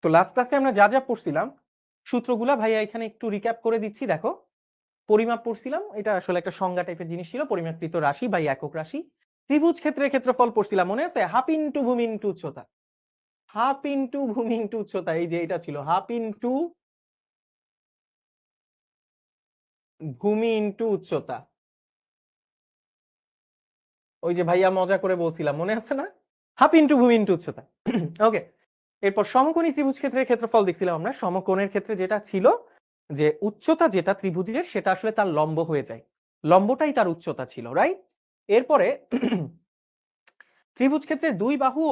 তো লাস্ট ক্লাসে আমরা যা যা পড়ছিলাম সূত্রগুলা ভাইয়া এখানে একটু রিক্যাপ করে দিচ্ছি। দেখো, পরিমাপ পড়ছিলাম, এটা আসলে একটা সংজ্ঞা টাইপের জিনিস ছিল, পরিমাপকৃত রাশি বা একক রাশি। ত্রিভুজ ক্ষেত্রের ক্ষেত্রফল পড়ছিলাম, মনে আছে? হাফ ইনটু ভূমি ইনটু উচ্চতা, হাফ ইনটু ভূমি ইনটু উচ্চতা, এই যে এটা ছিল হাফ ইনটু ভূমি ইনটু উচ্চতা। ওই যে ভাইয়া মজা করে বলছিলাম, মনে আছে না? হাফ ইনটু ভূমি ইনটু উচ্চতা। ওকে, এরপর সমকোণী ত্রিভুজ ক্ষেত্রের ক্ষেত্রফল দেখছিলাম আমরা। সমকোণের ক্ষেত্রে যেটা ছিল যে উচ্চতা যেটা ত্রিভুজের সেটা আসলে তার লম্ব হয়ে যায়, লম্বটাই তার উচ্চতা ছিল, রাইট? এরপরে ত্রিভুজ ক্ষেত্রে দুই বাহু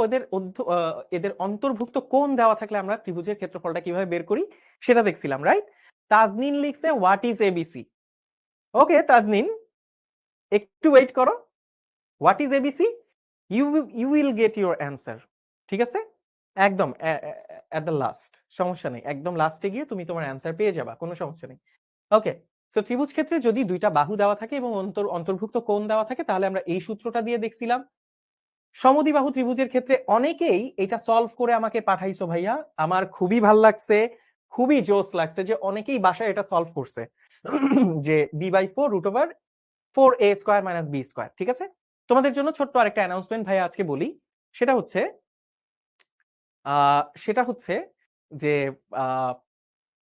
এদের অন্তর্ভুক্ত কোণ দেওয়া থাকলে আমরা ত্রিভুজের ক্ষেত্রফলটা কিভাবে বের করি সেটা দেখছিলাম, রাইট? তাজনিন লিখছে what is ABC. Okay Tajnin, একটু ওয়েট করো। What is ABC? You you will get your answer. ঠিক আছে, একদম এট দ্য লাস্ট, সমস্যা নেই, একদম লাস্টে গিয়ে তুমি তোমার অ্যান্সার পেয়ে যাবা, কোনো সমস্যা নেই। ওকে, সো ত্রিভুজ ক্ষেত্রে যদি দুইটা বাহু দেওয়া থাকে এবং অন্তর্ভুক্ত কোণ দেওয়া থাকে তাহলে আমরা এই সূত্রটা দিয়ে দেখছিলাম। সমদ্বিবাহু ত্রিভুজের ক্ষেত্রে অনেকেই এটা সলভ করে আমাকে পাঠাইছো ভাইয়া, আমার খুবই ভাল লাগছে, খুবই জোস লাগছে যে অনেকেই বাসায় এটা সলভ করছে। যে b/4 √4a² - b², ঠিক আছে? তোমাদের জন্য ছোট্ট আরেকটা অ্যানাউন্সমেন্ট ভাইয়া আজকে বলি। সেটা হচ্ছে যে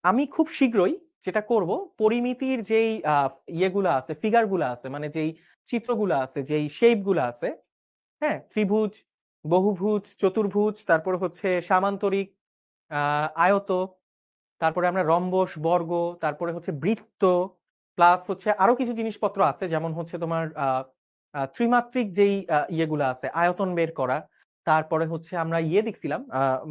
আমি খুব শীঘ্রই যেটা করব, পরিমিতির যেই ইয়েগুলা আছে, ফিগারগুলা আছে, মানে যেই চিত্রগুলা আছে, যেই শেপগুলা আছে, হ্যাঁ, ত্রিভুজ, বহুভুজ, চতুর্ভুজ, তারপর হচ্ছে সামান্তরিক, আয়ত, তারপরে আমরা রম্বস, বর্গ, তারপরে হচ্ছে বৃত্ত, প্লাস হচ্ছে আরো কিছু জিনিসপত্র আছে, যেমন হচ্ছে তোমার ত্রিমাত্রিক যেই ইয়েগুলা আছে, আয়তন বের করা। তারপরে হচ্ছে আমরা ইয়ে দেখছিলাম,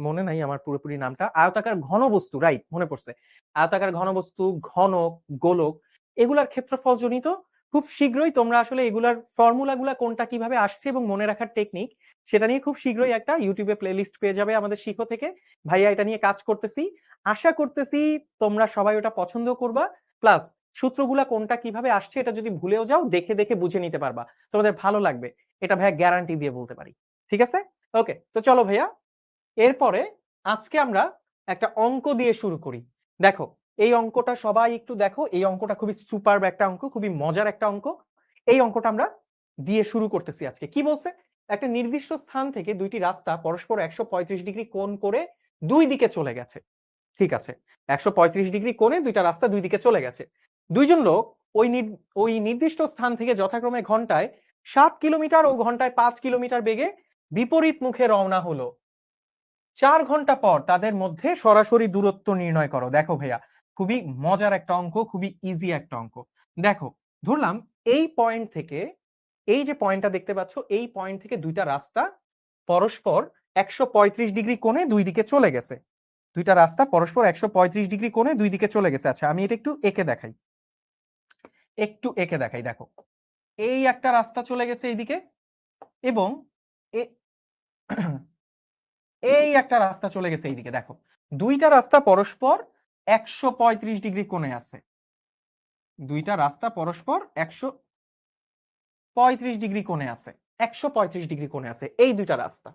মনে নাই আমার পুরোপুরি নামটা, আয়তাকার ঘনবস্তু, রাইট, মনে পড়ছে। আয়তাকার ঘনবস্তু, ঘনক, গোলক, এগুলার ক্ষেত্রফল জনিত খুব শীঘ্রই তোমরা আসলে এগুলার ফর্মুলাগুলা কোনটা কিভাবে আসছে এবং মনে রাখার টেকনিক, সেটা নিয়ে খুব শীঘ্রই একটা ইউটিউবে প্লেলিস্ট পেয়ে যাবে আমাদের শিখো থেকে। ভাইয়া এটা নিয়ে কাজ করতেছি, আশা করতেছি তোমরা সবাই ওটা পছন্দ করবা। প্লাস সূত্রগুলা কোনটা কিভাবে আসছে এটা যদি ভুলেও যাও, দেখে দেখে বুঝে নিতে পারবা, তোমাদের ভালো লাগবে, এটা ভাইয়া গ্যারান্টি দিয়ে বলতে পারি। ঠিক আছে, ওকে, তো চলো ভাইয়া, এরপরে আজকে আমরা একটা অঙ্ক দিয়ে শুরু করি। দেখো, এই অঙ্কটা সবাই একটু দেখো, এই অঙ্কটা খুবই সুপারব একটা অঙ্ক, খুবই মজার একটা অঙ্ক। এই অঙ্কটা আমরা দিয়ে শুরু করতেছি আজকে। কি বলছে? একটা নির্দিষ্ট স্থান থেকে দুইটি রাস্তা পরস্পর 135 ডিগ্রি কোণ করে দুই দিকে চলে গেছে। ঠিক আছে, 135 ডিগ্রি কোণে দুইটা রাস্তা দুই দিকে চলে গেছে। দুইজন লোক ওই নির্দিষ্ট স্থান থেকে যথাক্রমে ঘন্টায় 7 কিলোমিটার ও ঘন্টায় 5 কিলোমিটার বেগে বিপরীত মুখে রওনা হলো। 4 ঘন্টা পর তাদের মধ্যে সরাসরি দূরত্ব নির্ণয় করো। দেখো ভাইয়া, খুবই মজার একটা অঙ্ক, খুবই ইজি একটা অঙ্ক। দেখো, ধরলাম এই পয়েন্ট থেকে, এই যে পয়েন্টটা দেখতে পাচ্ছ, এই পয়েন্ট থেকে দুইটা রাস্তা পরস্পর 135 ডিগ্রি কোণে দুই দিকে চলে গেছে। দুইটা রাস্তা পরস্পর 135 ডিগ্রি কোণে দুই দিকে চলে গেছে। আচ্ছা, আমি এটা একটু এঁকে দেখাই, দেখো, এই একটা রাস্তা চলে গেছে এইদিকে, এবং এই একটা রাস্তা চলে গেছে এইদিকে। দেখো, দুইটা রাস্তা পরস্পর 135 ডিগ্রি কোণে আছে, দুইটা রাস্তা পরস্পর 135 ডিগ্রি কোণে আছে, 135 ডিগ্রি কোণে আছে এই দুইটা রাস্তা।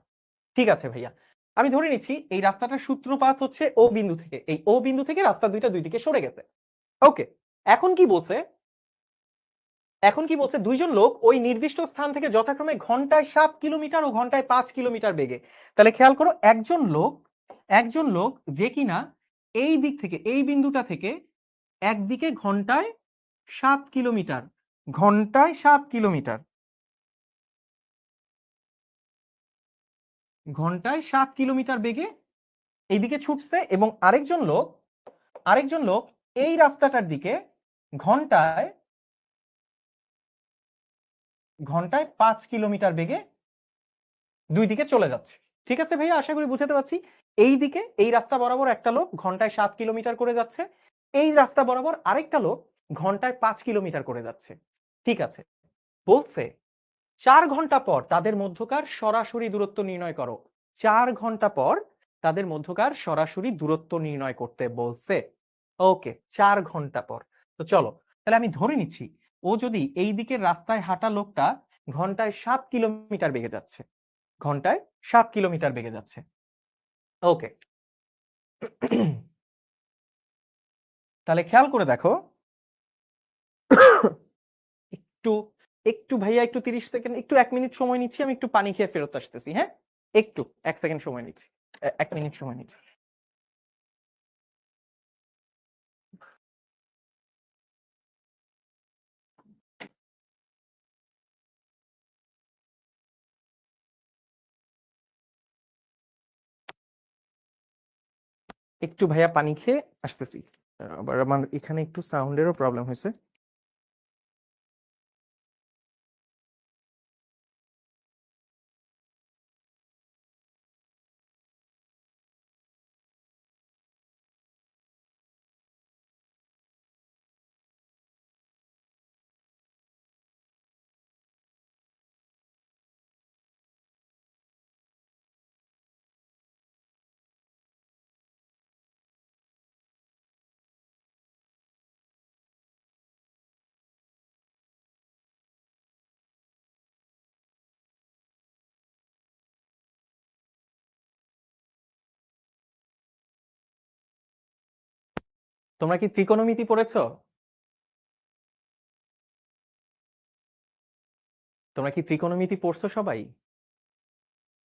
ঠিক আছে ভাইয়া, আমি ধরে নিচ্ছি এই রাস্তাটার সূত্রপাত হচ্ছে ও বিন্দু থেকে, এই ও বিন্দু থেকে রাস্তা দুইটা দুই দিকে সরে গেছে। ওকে, এখন কি বলছে? দুইজন লোক ওই নির্দিষ্ট স্থান থেকে যথাক্রমে ঘন্টায় 7 কিলোমিটার ও ঘন্টায় 5 কিলোমিটার বেগে। তাহলে খেয়াল করো, একজন লোক যে কিনা এই দিক থেকে, এই বিন্দুটা থেকে একদিকে ঘন্টায় 7 কিলোমিটার, ঘন্টায় 7 কিলোমিটার, ঘন্টায় 7 কিলোমিটার বেগে এইদিকে ছুটছে, এবং আরেকজন লোক এই রাস্তাটার দিকে ঘন্টায় ঘন্টায় 5 কিলোমিটার বেগে দুই দিকে চলে যাচ্ছে। ঠিক আছে ভাইয়া, আশা করি বুঝাতে পারছি। এই দিকে এই রাস্তা বরাবর একটা লোক ঘন্টায় 7 কিলোমিটার করে যাচ্ছে, এই রাস্তা বরাবর আরেকটা লোক ঘন্টায় 5 কিলোমিটার করে যাচ্ছে। ঠিক আছে, বলছে 4 ঘন্টা পর তাদের মধ্যকার সরাসরি দূরত্ব নির্ণয় করো। 4 ঘন্টা পর তাদের মধ্যকার সরাসরি দূরত্ব নির্ণয় করতে বলছে। ওকে, 4 ঘন্টা পর। তো চলো, তাহলে আমি ধরে নিচ্ছি ও যদি এই দিকের রাস্তায় হাঁটা লোকটা ঘন্টায় 7 কিলোমিটার বেগে যাচ্ছে, ঘন্টায় 7 কিলোমিটার বেগে যাচ্ছে। ওকে, তাহলে খেয়াল করে দেখো একটু একটু ভাইয়া একটু ৩০ সেকেন্ড একটু ১ মিনিট সময় নিচ্ছি। আমি একটু পানি খেয়ে ফেরত আসতেছি, হ্যাঁ? একটু ১ সেকেন্ড সময় নিচ্ছি। ১ মিনিট সময় নিচ্ছি। একটু ভাইয়া পানি খেয়ে আসতেছি। আবার আমার এখানে একটু সাউন্ডেরও প্রবলেম হইছে। তোমরা কি ত্রিকোণমিতি পড়েছো? তোমরা কি ত্রিকোণমিতি পড়ছো সবাই?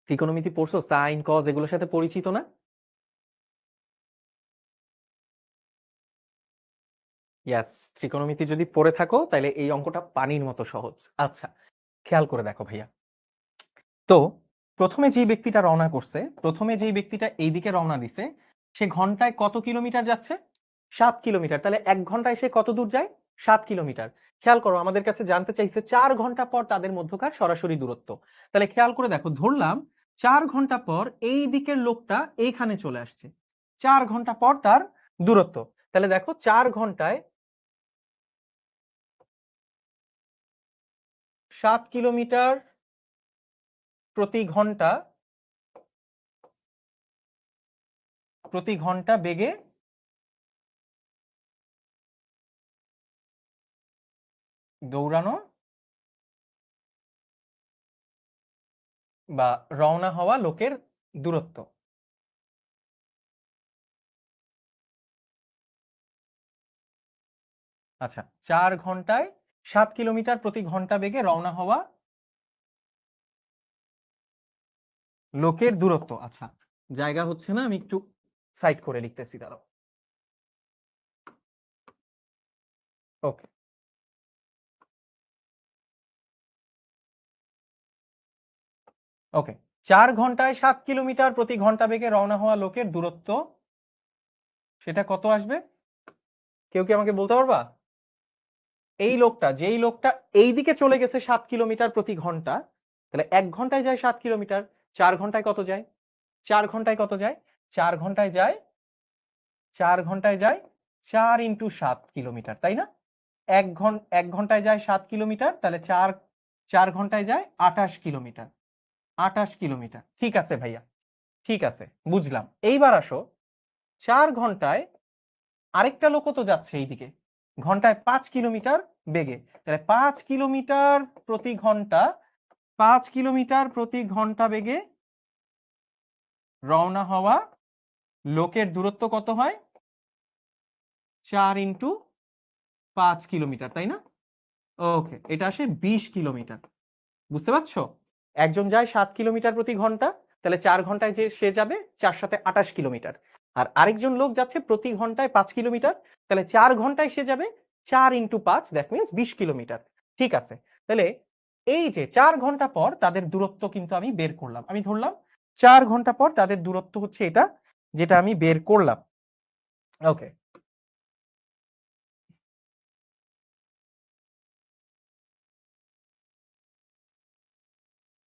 ত্রিকোণমিতি পড়ছো? সাইন, কজ এগুলোর সাথে পরিচিত না? ইয়াস, ত্রিকোণমিতি যদি পড়ে থাকো তাহলে এই অঙ্কটা পানির মতো সহজ। আচ্ছা, খেয়াল করে দেখো ভাইয়া। তো প্রথমে যেই ব্যক্তিটা রওনা করছে, প্রথমে যেই ব্যক্তিটা এইদিকে রওনা দিছে, সে ঘন্টায় কত কিলোমিটার যাচ্ছে? ৭ কিলোমিটার। তাহলে ১ ঘন্টায় সে কত দূর যায়? ৭ কিলোমিটার। খেয়াল করো, আমাদের কাছে জানতে চাইছে ৪ ঘন্টা পর তাদের মধ্যকার সরাসরি দূরত্ব। তাহলে খেয়াল করে দেখো, ধরলাম ৪ ঘন্টা পর এই দিকের লোকটা এইখানে চলে আসছে। ৪ ঘন্টা পর তার দূরত্ব। তাহলে দেখো ৪ ঘন্টায় ৭ কিলোমিটার প্রতি ঘন্টা বেগে দৌড়ানো বা রওনা হওয়া লোকের দূরত্ব। আচ্ছা, ৪ ঘন্টায় ৭ কিলোমিটার প্রতি ঘন্টা বেগে রওনা হওয়া লোকের দূরত্ব। আচ্ছা, জায়গা হচ্ছে না, আমি একটু সাইড করে লিখতেছি, দাঁড়াও। ওকে, ওকে। ৪ ঘন্টায় ৭ কিলোমিটার প্রতি ঘন্টা বেগে রওনা হওয়া লোকের দূরত্ব, সেটা কত আসবে? কেউ কি আমাকে বলতে পারবা? এই লোকটা, যেই লোকটা এইদিকে চলে গেছে ৭ কিলোমিটার প্রতি ঘন্টা, তাহলে ১ ঘন্টায় যায় ৭ কিলোমিটার, ৪ ঘন্টায় কত যায়? ৪ ঘন্টায় কত যায়? ৪ ঘন্টায় যায় ৪ ঘন্টায় যায় ৪ ইনটু ৭ কিলোমিটার, তাই না? ১ ঘন্টায় যায় ৭ কিলোমিটার, তাহলে ৪ ঘন্টায় যায় ২৮ কিলোমিটার। ২৮ কিলোমিটার। ঠিক আছে ভাইয়া। ঠিক আছে, বুঝলাম। এইবার আসো, ৪ ঘন্টায় আরেকটা লোকও তো যাচ্ছে এইদিকে। ঘন্টায় ৫ কিলোমিটার বেগে। তাহলে ৫ কিলোমিটার প্রতি ঘন্টা, ৫ কিলোমিটার প্রতি ঘন্টা বেগে রওনা হওয়া লোকের দূরত্ব কত হয়? ৪ ইনটু ৫ কিলোমিটার, তাই না? ওকে, এটা আসে ২০ কিলোমিটার। বুঝতে পারছো? একজন যায় ৭ কিলোমিটার প্রতি ঘন্টা, তাহলে ৪ ঘন্টায় যে সে যাবে ৪ সাথে ২৮ কিলোমিটার। আর আরেকজন লোক যাচ্ছে প্রতি ঘন্টায় ৫ কিলোমিটার, তাহলে ৪ ঘন্টায় সে যাবে ৪ ইনটু ৫, দ্যাট মিনস ২০ কিলোমিটার। ঠিক আছে। তাহলে এই যে ৪ ঘন্টা পর তাদের দূরত্ব কিন্তু আমি বের করলাম। আমি ধরলাম ৪ ঘন্টা পর তাদের দূরত্ব হচ্ছে এটা, যেটা আমি বের করলাম। ওকে,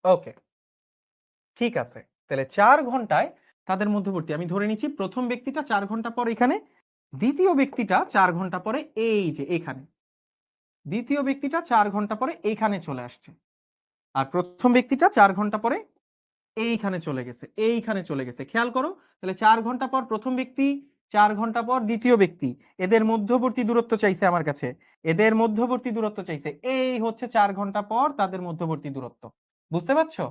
ওকে। ঠিক আছে। তাহলে ৪ ঘন্টায় তাদের মধ্যবর্তী, আমি ধরে নিচ্ছি প্রথম ব্যক্তিটা ৪ ঘন্টা পর এখানে, দ্বিতীয় ব্যক্তিটা ৪ ঘন্টা পরে এই যে এখানে, দ্বিতীয় ব্যক্তিটা ৪ ঘন্টা পরে এইখানে চলে আসছে। আর প্রথম ব্যক্তিটা ৪ ঘন্টা পরে এইখানে চলে গেছে, এইখানে চলে গেছে। খেয়াল করো, তাহলে ৪ ঘন্টা পর প্রথম ব্যক্তি, ৪ ঘন্টা পর দ্বিতীয় ব্যক্তি, এদের মধ্যবর্তী দূরত্ব চাইছে আমার কাছে। এদের মধ্যবর্তী দূরত্ব চাইছে। এই হচ্ছে ৪ ঘন্টা পর তাদের মধ্যবর্তী দূরত্ব। বুঝতে পারছো?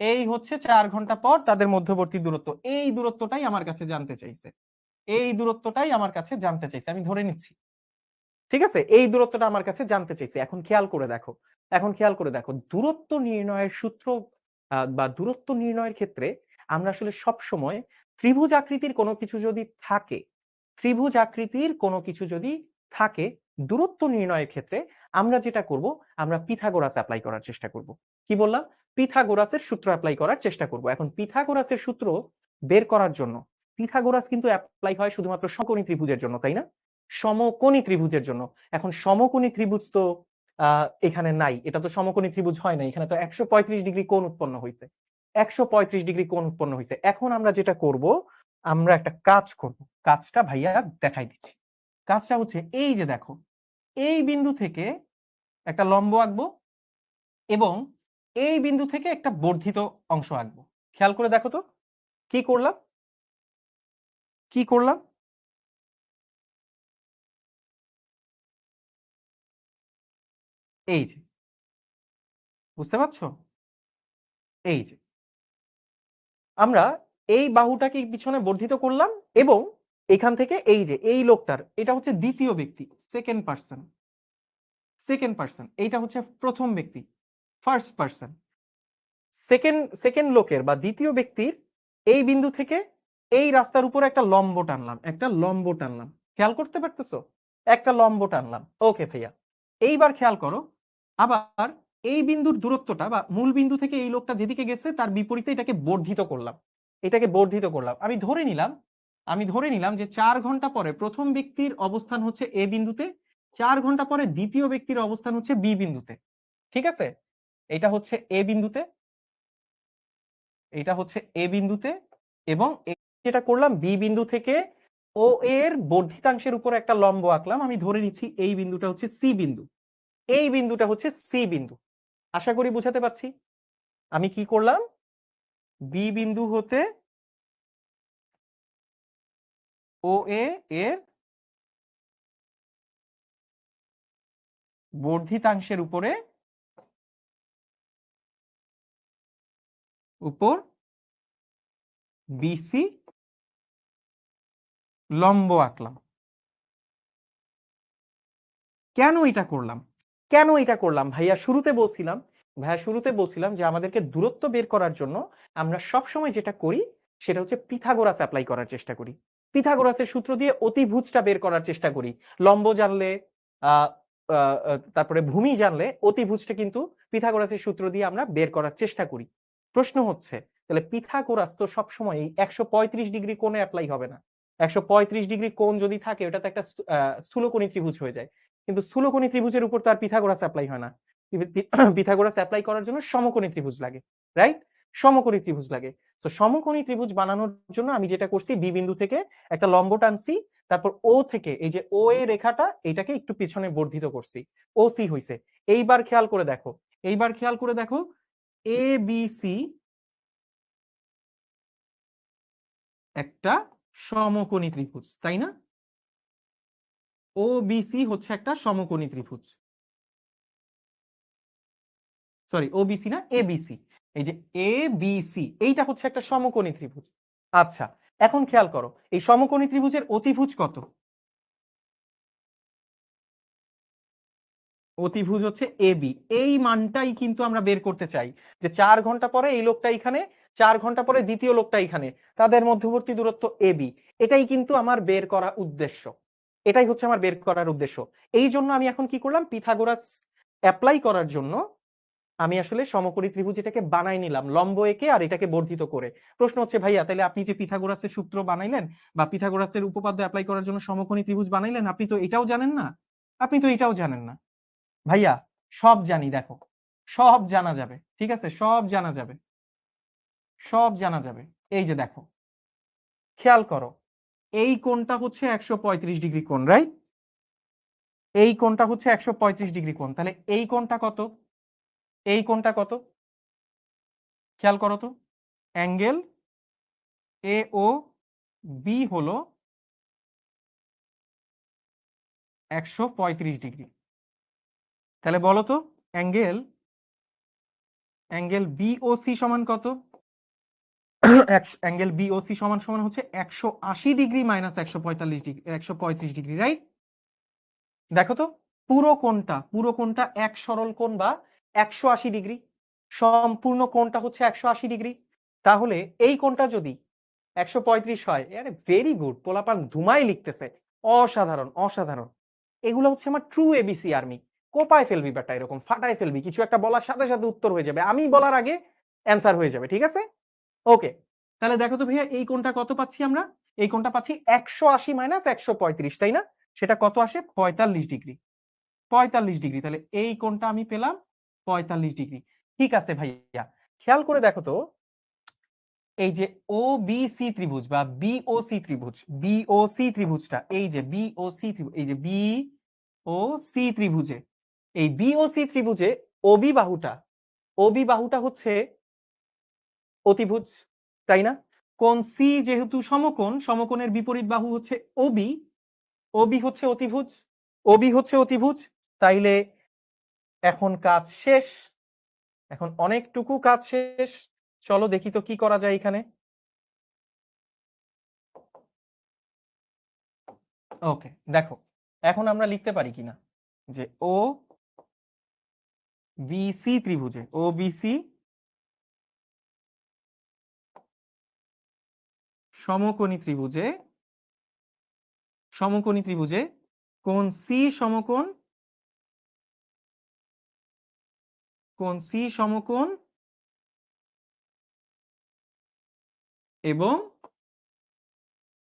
এই হচ্ছে ৪ ঘন্টা পর তাদের মধ্যবর্তী দূরত্ব। এই দূরত্বটাই আমার কাছে জানতে চাইছে। এই দূরত্বটাই আমার কাছে জানতে চাইছে, আমি ধরে নিচ্ছি। ঠিক আছে? এই দূরত্বটা আমার কাছে জানতে চাইছে। এখন খেয়াল করে দেখো, দূরত্ব নির্ণয়ের সূত্র বা দূরত্ব নির্ণয়ের ক্ষেত্রে আমরা আসলে সবসময় ত্রিভুজ আকৃতির কোনো কিছু যদি থাকে, ত্রিভুজ আকৃতির কোনো কিছু যদি থাকে, দূরত্ব নির্ণয়ের ক্ষেত্রে আমরা যেটা করব, আমরা পিথাগোরাস এপ্লাই করার চেষ্টা করব। কি বললাম? পিথাগোরাসের সূত্র এপ্লাই করার চেষ্টা করব। এখন পিথাগোরাসের সূত্র বের করার জন্য, পিথাগোরাস কিন্তু এপ্লাই হয় শুধুমাত্র সমকোণী ত্রিভুজের জন্য, তাই না? সমকোণী ত্রিভুজের জন্য। এখন সমকোণী ত্রিভুজ তো এখানে নাই। এটা তো সমকোণী ত্রিভুজ হয় নাই। এখানে তো ১৩৫ ডিগ্রি কোণ উৎপন্ন হইছে। ১৩৫ ডিগ্রি কোণ উৎপন্ন হইছে। এখন আমরা যেটা করব, আমরা একটা কাজ করব। কাজটা ভাইয়া দেখাই দিচ্ছি। কাজটা হচ্ছে এই যে দেখো, এই বিন্দু থেকে একটা লম্ব আঁকবো এবং এই বিন্দু থেকে একটা বর্ধিত অংশ আঁকবো। খেয়াল করে দেখো তো কি করলাম? কি করলাম? এই যে, বুঝতে পারছো? এই যে আমরা এই বাহুটাকে পিছনে বর্ধিত করলাম এবং এখান থেকে এই যে এই লোকটার, এটা হচ্ছে দ্বিতীয় ব্যক্তি, সেকেন্ড পারসন, এইটা হচ্ছে প্রথম ব্যক্তি, ফার্স্ট পারসন। সেকেন্ড লোকের বা দ্বিতীয় ব্যক্তির এই বিন্দু থেকে এই রাস্তার উপর একটা লম্ব টানলাম, খেয়াল করতে পারতেছো? একটা লম্ব টানলাম। ওকে ভাইয়া, এইবার খেয়াল করো, আবার এই বিন্দুর দূরত্বটা বা মূল বিন্দু থেকে এই লোকটা যেদিকে গেছে তার বিপরীতে এটাকে বর্ধিত করলাম, আমি ধরে নিলাম যে 4 ঘন্টা পরে প্রথম ব্যক্তির অবস্থান হচ্ছে এ বিন্দুতে, 4 ঘন্টা পরে দ্বিতীয় ব্যক্তির অবস্থান হচ্ছে বি বিন্দুতে। ঠিক আছে? এটা হচ্ছে এ বিন্দুতে, এটা হচ্ছে এ বিন্দুতে, এবং যেটা করলাম বি বিন্দু থেকে ও এর বর্ধিতাংশের উপর একটা লম্ব আঁকলাম। আমি ধরে নিচ্ছি এই বিন্দুটা হচ্ছে সি বিন্দু, এই বিন্দুটা হচ্ছে সি বিন্দু। আশা করি বুঝাতে পারছি। আমি কি করলাম? বি বিন্দু হতে ও এর বর্ধিতাংশের উপর বিসি লম্ব আঁকলাম। কেন এটা করলাম? ভাইয়া শুরুতে বলছিলাম যে আমাদেরকে দূরত্ব বের করার জন্য আমরা সব সময় যেটা করি সেটা হচ্ছে পিথাগোরাস অ্যাপ্লাই করার চেষ্টা করি। পিথাগোরাসের সূত্র দিয়ে অতিভুজটা বের করার চেষ্টা করি। লম্ব জানলে আহ তারপরে ভূমি জানলে অতিভুজটা কিন্তু পিথাগোরাসের সূত্র দিয়ে আমরা বের করার চেষ্টা করি। প্রশ্ন হচ্ছে, তাহলে পিথাগোরাস তো সবসময় ১৩৫ ডিগ্রি কোণে অ্যাপ্লাই হবে না। ১৩৫ ডিগ্রি কোণ যদি থাকে ওটা তো একটা স্থূলকোণী ত্রিভুজ হয়ে যায়। কিন্তু স্থূলকোণী ত্রিভুজের উপর তো আর পিথাগোরাস অ্যাপ্লাই হয় না। পিথাগোরাস অ্যাপ্লাই করার জন্য সমকোণী ত্রিভুজ লাগে, রাইট? সমকোণী ত্রিভুজ লাগে। তো সমকোণী ত্রিভুজ বানানোর জন্য আমি যেটা করছি, বি বিন্দু থেকে একটা লম্ব টানছি, তারপর ও থেকে এই যে ও এ রেখাটা এটাকে একটু পিছনে বর্ধিত করছি, ও সি হইছে। এইবার খেয়াল করে দেখো এ বি সি একটা সমকোণী ত্রিভুজ, তাই না? ও বি সি হচ্ছে একটা সমকোণী ত্রিভুজ, সরি ওবিসি না, এবিসি। এই যে এ বি সি এইটা হচ্ছে একটা সমকোণী ত্রিভুজ। আচ্ছা, এখন খেয়াল করো এই সমকোণী ত্রিভুজের অতিভুজ কত? অতিভুজ হচ্ছে এবি। এই মানটাই কিন্তু আমরা বের করতে চাই, যে 4 ঘন্টা পরে এই লোকটা এখানে, 4 ঘন্টা পরে দ্বিতীয় লোকটা এখানে, তাদের মধ্যবর্তী দূরত্ব এবি। এটাই কিন্তু আমার বের করা উদ্দেশ্য, এটাই হচ্ছে আমার বের করার উদ্দেশ্য। এই জন্য আমি এখন কি করলাম, পিথাগোরাস অ্যাপ্লাই করার জন্য আমি আসলে সমকোণী ত্রিভুজ এটাকে বানাই নিলাম লম্ব এঁকে আর এটাকে বর্ধিত করে। প্রশ্ন হচ্ছে, ভাইয়া তাহলে আপনি যে পিথাগোরাসের সূত্র বানাইলেন বা পিথাগোরাসের উপপাদ্য অ্যাপ্লাই করার জন্য সমকোণী ত্রিভুজ বানাইলেন, আপনি তো এটাও জানেন না? ভাইয়া, সব জানি, দেখো সব জানা যাবে, ঠিক আছে, সব জানা যাবে। এই যে দেখো, খেয়াল করো, এই কোণটা হচ্ছে ১৩৫ ডিগ্রি কোণ, রাইট? এই কোণটা হচ্ছে ১৩৫ ডিগ্রি কোণ, তাহলে এই কোণটা কত? খেয়াল করো তো, অ্যাঙ্গেল এ ও বি হলো ১৩৫ ডিগ্রি। তাহলে বলো তো, অ্যাঙ্গেল অ্যাঙ্গেল বিওসি সমান কত? অ্যাঙ্গেল বিওসি সমান সমান হচ্ছে 180 degree minus 145 degree, 135 degree, right? দেখো তো পুরো কোণটা এক সরল কোণ বা 180 ডিগ্রি, সম্পূর্ণ কোণটা হচ্ছে 180 ডিগ্রি। তাহলে এই কোণটা যদি 135 হয়, আরে ভেরি গুড, পোলাপান ধুমাই লিখতেছে, অসাধারণ অসাধারণ। এগুলো হচ্ছে আমার ট্রু এবিসি আর্মি। কোপায় ফেলবি ব্যাটা, এরকম ফাটায় ফেলবি, কিছু একটা বলার সাথে সাথে উত্তর হয়ে যাবে, আমি বলার আগে অ্যান্সার হয়ে যাবে, ঠিক আছে? ওকে, তাহলে দেখো তো ভাইয়া এই কোণটা কত পাচ্ছি আমরা? এই কোণটা পাচ্ছি 180 মাইনাস 135, তাই না? সেটা কত আসে? 45 ডিগ্রি। 45 ডিগ্রি, তাহলে এই কোণটা আমি পেলাম 45 ডিগ্রি। ঠিক আছে ভাইয়া, খেয়াল করে দেখো তো, এই যে ও বি সি ত্রিভুজ বা বিওসি ত্রিভুজ, বিওসি ত্রিভুজটা, এই যে বিওসি ত্রিভুজ, এই যে বি ও সি ত্রিভুজে, এই বিওসি ত্রিভুজে ওবি বাহুটা, ওবি বাহুটা হচ্ছে অতিভুজ, তাই না? কোণ সি যেহেতু সমকোণ, সমকোণের বিপরীত বাহু হচ্ছে ওবি, ওবি হচ্ছে অতিভুজ, ওবি হচ্ছে অতিভুজ। তাইলে এখন কাজ শেষ, এখন অনেকটুকু কাজ শেষ। চলো দেখি তো কি করা যায় এখানে। ওকে, দেখো এখন আমরা লিখতে পারি কিনা যে ও বিসি ত্রিভুজে, ও বিসি সমকোণী ত্রিভুজে, সমকোণী ত্রিভুজে কোণ সি সমকোণ, কোণ সি সমকোণ এবং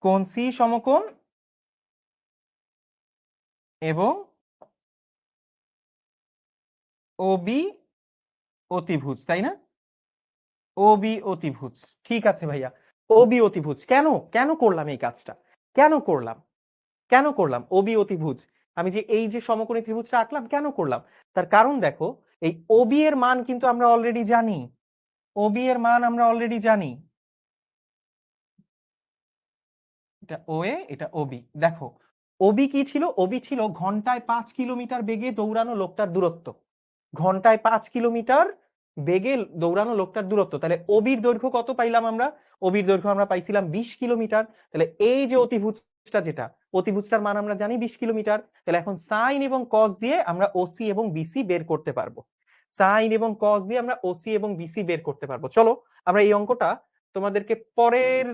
কোণ সি সমকোণ এবং ও বি অতিভুজ, তাই না? ও বি অতিভুজ, ঠিক আছে ভাইয়া। ও বি অতিভুজ কেন, কেন করলাম এই কাজটা, কেন করলাম, কেন করলাম ওবি অতিভুজ? আমি যে এই যে সমকোণী ত্রিভুজটা আঁকলাম কেন করলাম? তার কারণ দেখো, এই ওবি এর মান কিন্তু আমরা অলরেডি জানি, ওবি এর মান আমরা অলরেডি জানি। এটা ও এ, এটা ওবি। দেখো ওবি কি ছিল? ওবি ছিল ঘন্টায় 5 কিলোমিটার বেগে দৌড়ানো লোকটার দূরত্ব, ঘন্টায় 5 কিলোমিটার বেগে দৌড়ানো লোকটার দূরত্ব। তাহলে ওবির দৈর্ঘ্য কত পাইলাম আমরা? ওবির দৈর্ঘ্য আমরা পাইছিলাম 20 কিলোমিটার। তাহলে এই যে অতিভুজটা, যেটা অতিভুজটার মান আমরা জানি 20 কিলোমিটার। তাহলে এখন সাইন এবং কস দিয়ে আমরা ওসি এবং বিসি বের করতে পারবো, সাইন এবং কস দিয়ে আমরা ওসি এবং বিসি বের করতে পারবো। চলো আমরা এই অঙ্কটা তোমাদেরকে পরের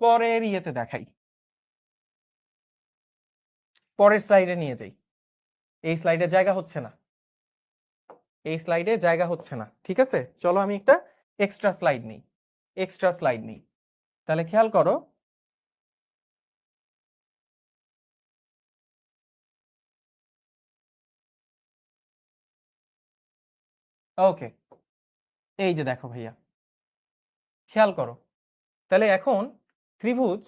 পরের ইয়েতে দেখাই, পরের স্লাইডে নিয়ে যাই। এই স্লাইডে জায়গা হচ্ছে না, এই স্লাইডে জায়গা হচ্ছে না, ঠিক আছে? চলো আমি একটা এক্সট্রা স্লাইড নেই, এক্সট্রা স্লাইড নেই। তাহলে খেয়াল করো, ওকে, এই যে দেখো ভাইয়া, খেয়াল করো, তাহলে এখন ত্রিভুজ,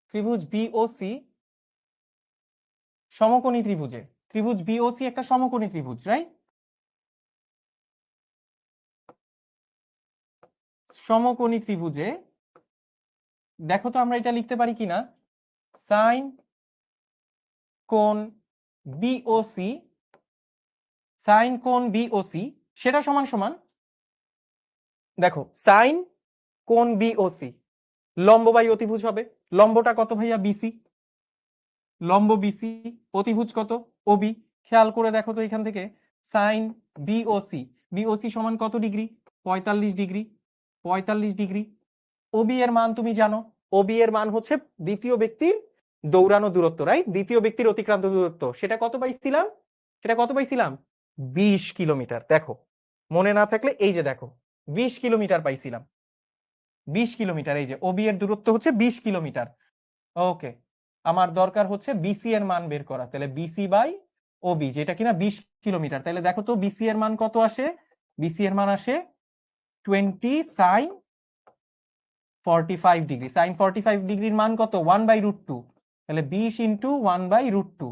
ত্রিভুজ বিওসি সমকোণী ত্রিভুজে, ত্রিভুজ বিওসি একটা সমকোণী ত্রিভুজ, রাইট? সমকোণী ত্রিভুজে দেখো তো আমরা এটা লিখতে পারি কিনা, সাইন কোণ বিওসি, সাইন কোণ বিওসি সেটা সমান সমান, দেখো সাইন কোণ বিওসি লম্ব বাই অতিভুজ হবে। লম্বটা কত ভাইয়া? বিসি, লম্ব বিসি, অতিভুজ কত? ওবি। খেয়াল করে দেখো তো এখান থেকে, সাইন বিওসি, বিওসি সমান কত ডিগ্রি? 45 degree, 45 degree. ওবি এর মান তুমি জানো, ওবি এর মান হচ্ছে দ্বিতীয় ব্যক্তির দৌড়ানো দূরত্ব, রাইট? দ্বিতীয় ব্যক্তির অতিক্রান্ত দূরত্ব, সেটা কত পাইছিলাম? সেটা কত পাইছিলাম? 20 কিলোমিটার। দেখো মনে না থাকলে এই যে দেখো 20 কিলোমিটার পাইছিলাম, 20 কিলোমিটার, এই যে ওবি এর দূরত্ব হচ্ছে 20 কিলোমিটার। ওকে, আমার দরকার হচ্ছে বিসি এর মান বের করা, তাহলে বিসি বাই ওবি যেটা কিনা 20 কিলোমিটার। তাহলে দেখো তো বিসি এর মান কত আসে? বিসি এর মান আসে 20 সাইন 45 ডিগ্রি। সাইন 45 ডিগ্রির মান কত? 1/√2। তাহলে 20 ইন্টু 1/√2,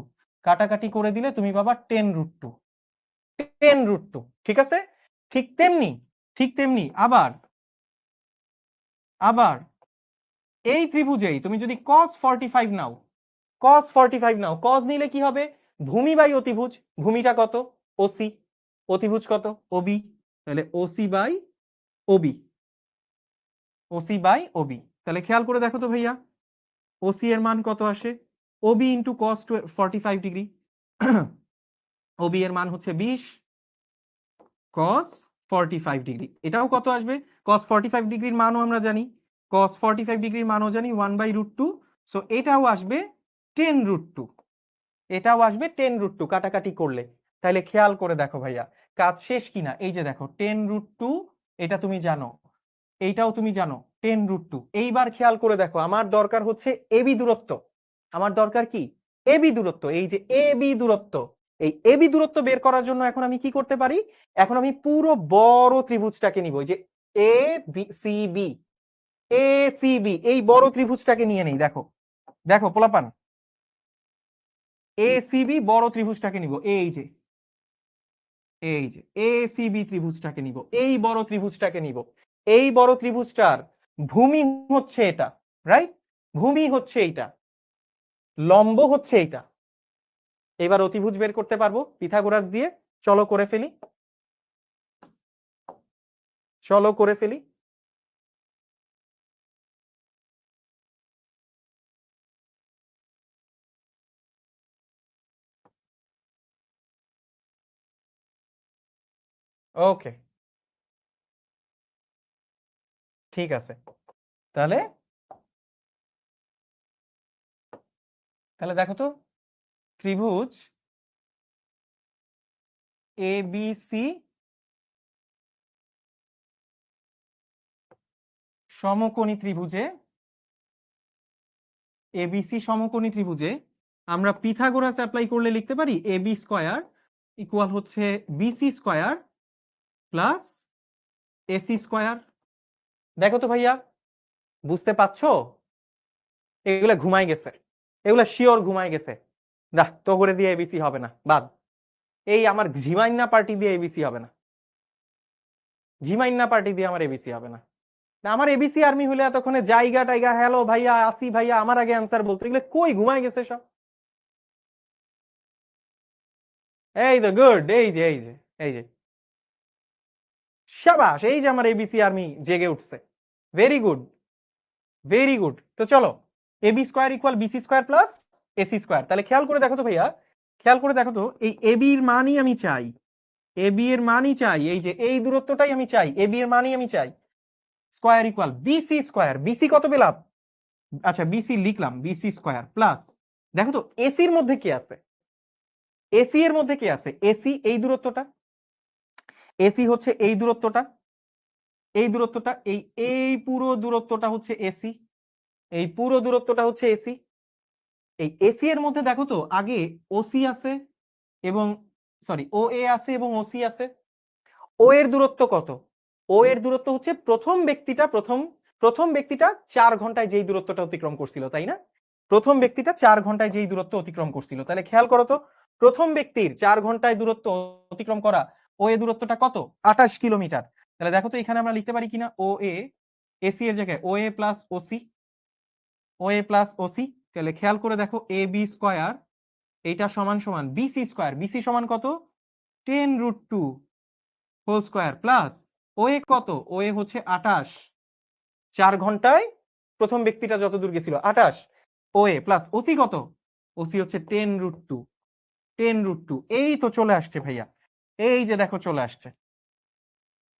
কাটাকাটি করে দিলে তুমি পাবা 10√2, 10√2, ঠিক আছে? ঠিক তেমনি, ঠিক তেমনি আবার, আবার এই ত্রিভুজেই তুমি যদি cos 45 নাও, cos 45 নাও, cos নিলে কি হবে? ভূমি বাই অতিভুজ, ভূমিটা কত? ওসি, অতিভুজ কত? ওবি, তাহলে OC by OB. OC by OB. তাহলে খেয়াল করে দেখো তো ভাইয়া, ওসি এর মান কত আসে, OB into cos 45 degree. OB এর মান হচ্ছে 20 কস 45 ডিগ্রি। এটাও কত আসবে, কস 45 ডিগ্রির মানও আমরা জানি, কস 45 ডিগ্রির মানও জানি 1/√2। সো এটাও আসবে 10√2, এটাও আসবে 10√2 কাটাকাটি করলে। তাহলে খেয়াল করে দেখো ভাইয়া, কাজ শেষ কিনা। এই যে দেখো 10√2, এটা তুমি জানো, এইটাও তুমি জানো 10√2। এইবার খেয়াল করে দেখো, আমার দরকার হচ্ছে এবি দূরত্ব। আমার দরকার কি, এবি দূরত্ব। এই যে এবি দূরত্ব, এই এবি দূরত্ব বের করার জন্য এখন আমি কি করতে পারি, এখন আমি পুরো বড় ত্রিভুজটাকে নিব, যে A B C B, A C B, এই বড় ত্রিভুজটাকে নিয়ে নেই। দেখো দেখো পোলাপান, এ সি বি বড় ত্রিভুজটাকে নিব, এই যে এই যে এ সি বি ত্রিভুজটাকে নিব, এই বড় ত্রিভুজটাকে নিব। এই বড় ত্রিভুজটার ভূমি হচ্ছে এটা, রাইট? ভূমি হচ্ছে এইটা, লম্ব হচ্ছে এইটা। এবার অতিভুজ বের করতে পারবো পিথাগোরাস দিয়ে। চলো করে ফেলি, চলো করে ফেলি। ওকে, ঠিক আছে। তাহলে তাহলে দেখো তো, ত্রিভুজ এ বি সি সমকোণী ত্রিভুজে, এবিসি সমকোণী ত্রিভুজে আমরা পিথাগোরাস অ্যাপ্লাই করলে লিখতে পারি এ বি স্কয়ার ইকুয়াল হচ্ছে BC square plus AC square. দেখো তো ভাইয়া, বুঝতে পারছো? এগুলা ঘুমাই গেছে, এগুলা শিওর ঘুমাই গেছে। দেখ তো করে দিয়ে এবিসি হবে না, বাদ। এই আমার ঝিমাইন্না পার্টি দিয়ে এবিসি হবে না, ঝিমাইন্না পার্টি দিয়ে আমার এবিসি হবে না। না, আমার এবিসি আর্মি হলে এতক্ষণে জায়গা টাইগা হ্যালো ভাইয়া আসি ভাইয়া আমার আগে অ্যান্সার বলতে, এগুলো কই ঘুমাই গেছে সব। এই তো গুড, এই যে শাবাশ, এই যে আমার এবিসি আর্মি জেগে উঠছে। Very good, very good. তো চলো, AB square equal BC square plus AC square. তাহলে খেয়াল করে দেখো তো ভাইয়া, খেয়াল করে দেখো তো, এই এবি এর মানই আমি চাই, এবি এর মানই চাই, এই যে এই দূরত্বটাই আমি চাই, এবি এর মানই আমি চাই। Square equal BC square, BC কত পেলাম, আচ্ছা বিসি লিখলাম, বিসি স্কয়ার প্লাস, দেখো তো এসি এর মধ্যে কি আছে, এসি এর মধ্যে কি আছে, এসি এই দূরত্বটা, এসি হচ্ছে এই দূরত্বটা, এই দূরত্বটা, এই এই পুরো দূরত্বটা হচ্ছে এসি, এই পুরো দূরত্বটা হচ্ছে এসি। এই এসি এর মধ্যে দেখো তো আগে ওসি আছে এবং সরি ও এ আছে এবং ওসি আছে। ও এর দূরত্ব কত, ও এর দূরত্ব হচ্ছে প্রথম ব্যক্তিটা, প্রথম ব্যক্তিটা 4 ঘন্টায় যেই দূরত্বটা অতিক্রম করছিল, তাই না? প্রথম ব্যক্তিটা 4 ঘন্টায় যেই দূরত্ব অতিক্রম করছিল, তাহলে খেয়াল করো তো, প্রথম ব্যক্তির 4 ঘন্টায় দূরত্ব অতিক্রম করা ও এ দূরত্বটা কত, 28 কিলোমিটার। তাহলে দেখো তো এখানে আমরা লিখতে পারি কিনা ও এ, এসি এর জায়গায় ও এ প্লাস ওসি, ও এ প্লাস ওসি। তাহলে খেয়াল করে দেখো এ বি স্কয়ার, এইটা সমান সমান বিসি স্কয়ার, বিসি সমান কত, 10√2 হোল স্কয়ার প্লাস ও এ কত, ও এ হচ্ছে 28, 4 ঘন্টায় প্রথম ব্যক্তিটা যত দূর গেছিল 28, ও এ প্লাস ওসি কত, ওসি হচ্ছে 10√2, 10√2। এই তো চলে আসছে ভাইয়া, এই যে দেখো চলে আসছে,